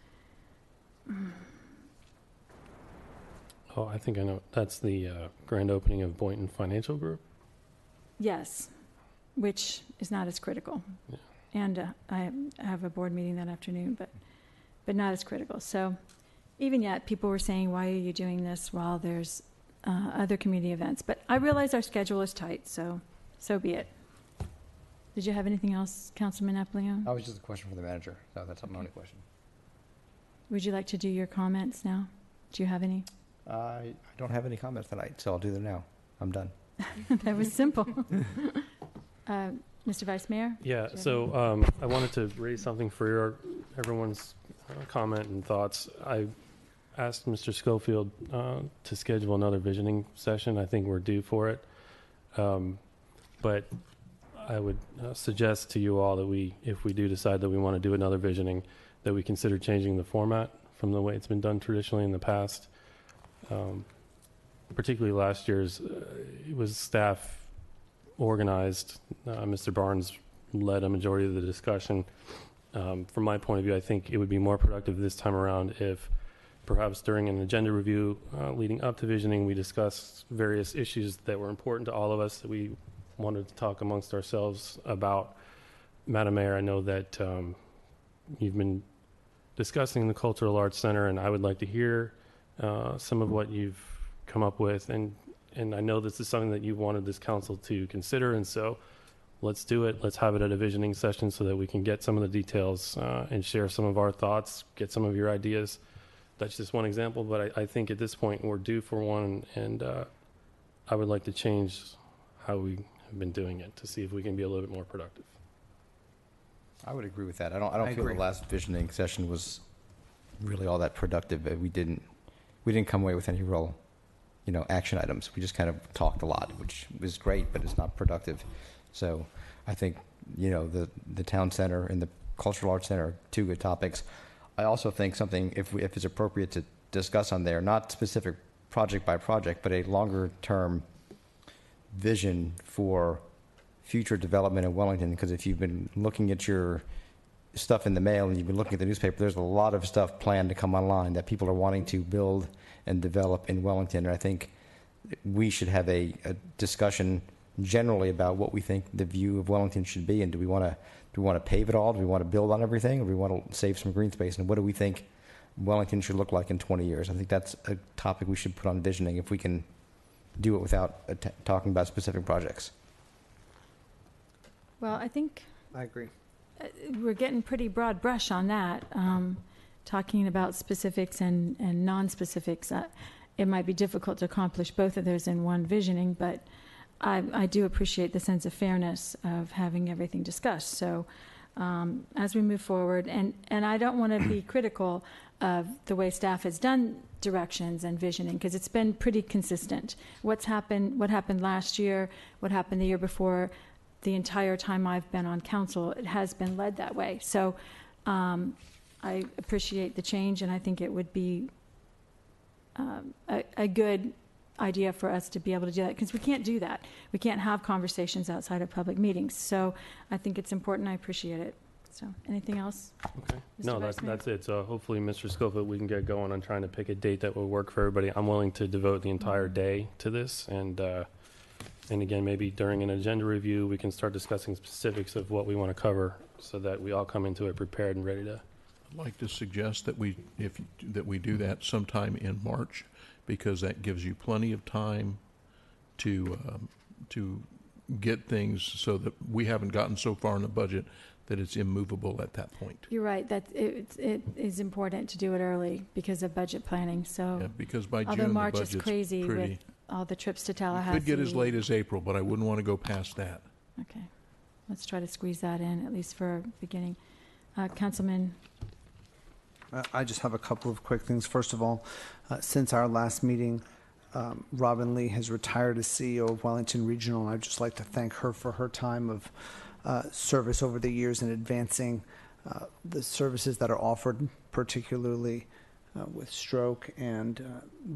Oh, I think I know. That's the grand opening of Boynton Financial Group? Yes, which is not as critical. Yeah. And I have a board meeting that afternoon, but not as critical. So even yet, people were saying, why are you doing this while there's other community events? But I realize our schedule is tight, so be it. Did you have anything else, Councilman Appiglione? That was just a question for the manager. So that's my only question. Would you like to do your comments now? Do you have any? I don't have any comments tonight, so I'll do them now. I'm done. That was simple. Mr. Vice Mayor? Yeah, so I wanted to raise something for everyone's comment and thoughts. I asked Mr. Schofield to schedule another visioning session. I think we're due for it. But I would suggest to you all that if we do decide that we want to do another visioning, that we consider changing the format from the way it's been done traditionally in the past. Particularly last year's, it was staff organized. Mr. Barnes led a majority of the discussion. From my point of view, I think it would be more productive this time around if perhaps during an agenda review leading up to visioning, we discussed various issues that were important to all of us that we wanted to talk amongst ourselves about. Madam Mayor, I know that you've been discussing the Cultural Arts Center, and I would like to hear some of what you've come up with. And I know this is something that you wanted this council to consider, and so let's do it. Let's have it at a visioning session so that we can get some of the details and share some of our thoughts, get some of your ideas. That's just one example, but I think at this point we're due for one, and I would like to change how we have been doing it to see if we can be a little bit more productive. I would agree with that. I don't feel agree. the last visioning session was really all that productive. We didn't come away with any real, action items. We just kind of talked a lot, which was great, but it's not productive. So I think, the town center and the cultural arts center are two good topics. I also think something, if it's appropriate to discuss on there, not specific project by project, but a longer term vision for future development in Wellington. Because if you've been looking at your stuff in the mail and you've been looking at the newspaper, there's a lot of stuff planned to come online that people are wanting to build and develop in Wellington. And I think we should have a discussion generally about what we think the view of Wellington should be, and do we want to pave it all? Do we want to build on everything? Or do we want to save some green space? And what do we think Wellington should look like in 20 years? I think that's a topic we should put on visioning if we can do it without talking about specific projects. Well, I think I agree. we're getting pretty broad brush on that, talking about specifics and non-specifics. It might be difficult to accomplish both of those in one visioning, but I do appreciate the sense of fairness of having everything discussed. So as we move forward, and I don't want to be critical of the way staff has done directions and visioning, because it's been pretty consistent. What happened last year, what happened the year before, the entire time I've been on council, it has been led that way. So I appreciate the change, and I think it would be a good idea for us to be able to do that, because we can't do that. We can't have conversations outside of public meetings. So I think it's important. I appreciate it. So anything else? Okay. Mr. No, Vice Mayor? that's it. So hopefully, Mr. Schofield, we can get going on trying to pick a date that will work for everybody. I'm willing to devote the entire day to this, and again, maybe during an agenda review, we can start discussing specifics of what we want to cover, so that we all come into it prepared and ready to. I'd like to suggest that we do that sometime in March, because that gives you plenty of time to get things so that we haven't gotten so far in the budget that it's immovable at that point. You're right. That it is important to do it early because of budget planning. So Yeah, because by although June the March budget's is crazy pretty. with all the trips to It Tallahassee. could get as late as April, but I wouldn't want to go past that. Okay, let's try to squeeze that in at least for a beginning. Councilman. I just have a couple of quick things. First of all, since our last meeting, Robin Lee has retired as CEO of Wellington Regional, and I'd just like to thank her for her time of service over the years in advancing the services that are offered, particularly with stroke and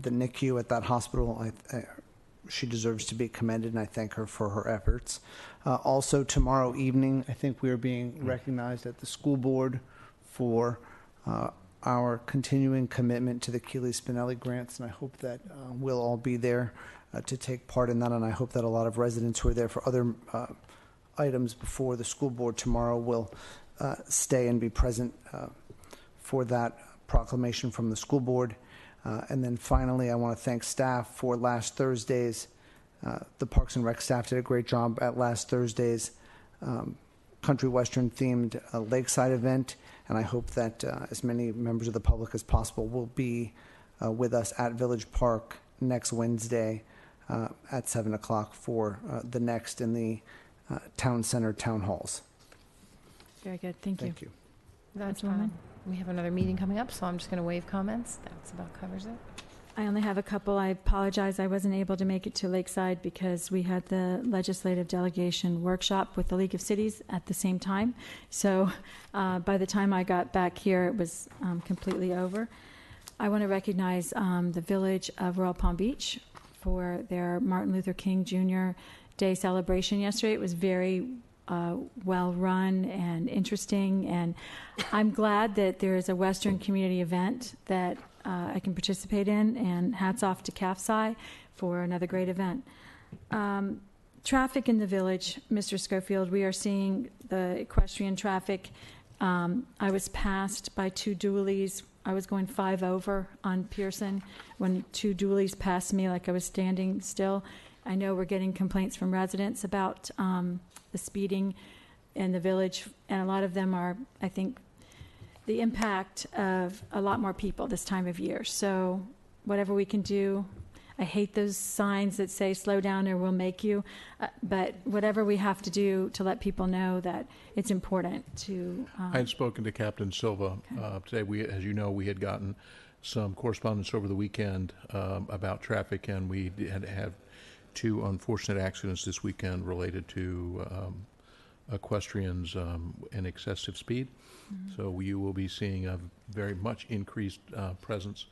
the NICU at that hospital. She deserves to be commended, and I thank her for her efforts. Also, tomorrow evening, I think we are being recognized at the school board for our continuing commitment to the Keeley Spinelli grants, and I hope that we'll all be there to take part in that, and I hope that a lot of residents who are there for other items before the school board tomorrow will stay and be present for that proclamation from the school board. And then finally, I want to thank staff for last Thursday's, the Parks and Rec staff did a great job at last Thursday's country western themed lakeside event, and I hope that as many members of the public as possible will be with us at Village Park next Wednesday at 7 o'clock for the next in the town center town halls. Very good. Thank you. Thank you. That's Councilwoman? we have another meeting coming up, so I'm just going to waive comments. That's about covers it. I only have a couple. I apologize. I wasn't able to make it to Lakeside because we had the legislative delegation workshop with the League of Cities at the same time. So by the time I got back here, it was completely over. I want to recognize the Village of Royal Palm Beach for their Martin Luther King Jr. Day celebration yesterday. It was very well run and interesting, and I'm glad that there is a Western community event that I can participate in, and hats off to CAFSI for another great event. Traffic in the village, Mr. Schofield, we are seeing the equestrian traffic. I was passed by two dualies. I was going 5 over on Pearson when two dualies passed me like I was standing still. I know we're getting complaints from residents about the speeding in the village, and a lot of them are, I think, the impact of a lot more people this time of year. So whatever we can do, I hate those signs that say slow down or we'll make you, but whatever we have to do to let people know that it's important to... I had spoken to Captain Silva today. As you know, we had gotten some correspondence over the weekend about traffic, and we had to have 2 unfortunate accidents this weekend related to equestrians and excessive speed. Mm-hmm. So you will be seeing a very much increased presence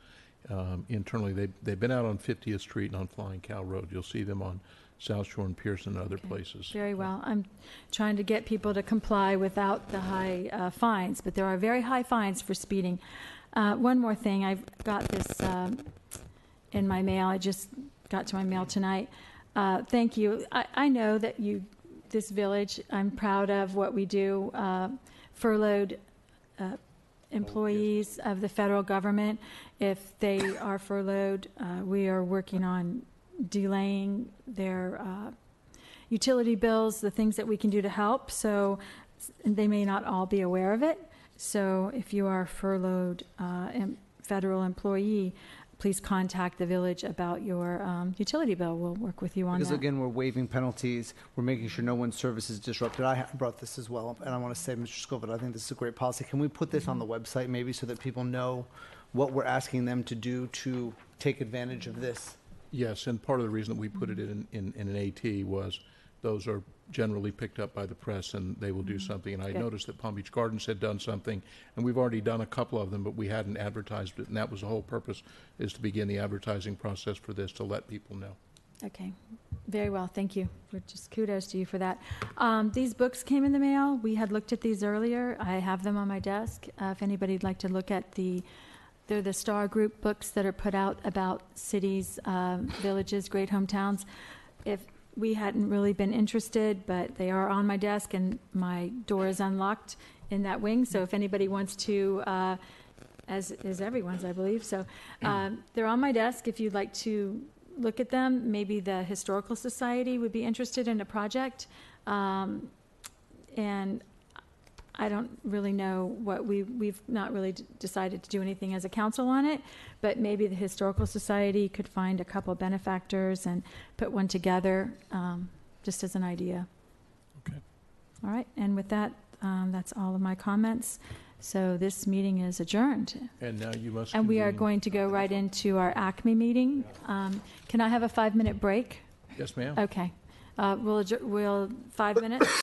internally. They've been out on 50th Street and on Flying Cow Road. You'll see them on South Shore and Pearson and other places. Very well. I'm trying to get people to comply without the high fines, but there are very high fines for speeding. One more thing. I've got this in my mail. I just got to my mail tonight. Thank you. I know that this village, I'm proud of what we do. Furloughed employees of the federal government, if they are furloughed, we are working on delaying their utility bills, the things that we can do to help. So they may not all be aware of it. So if you are a furloughed federal employee, please contact the village about your utility bill. We'll work with you on Because that. again, we're waiving penalties. We're making sure no one's service is disrupted. I brought this as well, and I want to say, Mr. Scoville, I think this is a great policy. Can we put this on the website maybe so that people know what we're asking them to do to take advantage of this? Yes, and part of the reason that we put it in an AT was those are generally picked up by the press and they will do something. And I Good. noticed that Palm Beach Gardens had done something, and we've already done a couple of them, but we hadn't advertised it. And that was the whole purpose, is to begin the advertising process for this, to let people know. Okay, very well, thank you. Just kudos to you for that. These books came in the mail. We had looked at these earlier. I have them on my desk. If anybody'd like to look at they're the Star Group books that are put out about cities, villages, great hometowns. If we hadn't really been interested, but they are on my desk and my door is unlocked in that wing. So if anybody wants to, as is everyone's, I believe. So they're on my desk. If you'd like to look at them, maybe the Historical Society would be interested in a project. And I don't really know what we've not really decided to do anything as a council on it, but maybe the Historical Society could find a couple benefactors and put one together, just as an idea. Okay. All right, and with that, that's all of my comments. So this meeting is adjourned. And now you must. And we are convene- going to go right into our ACME meeting. Can I have a 5-minute break? Yes, ma'am. Okay. We'll 5 minutes.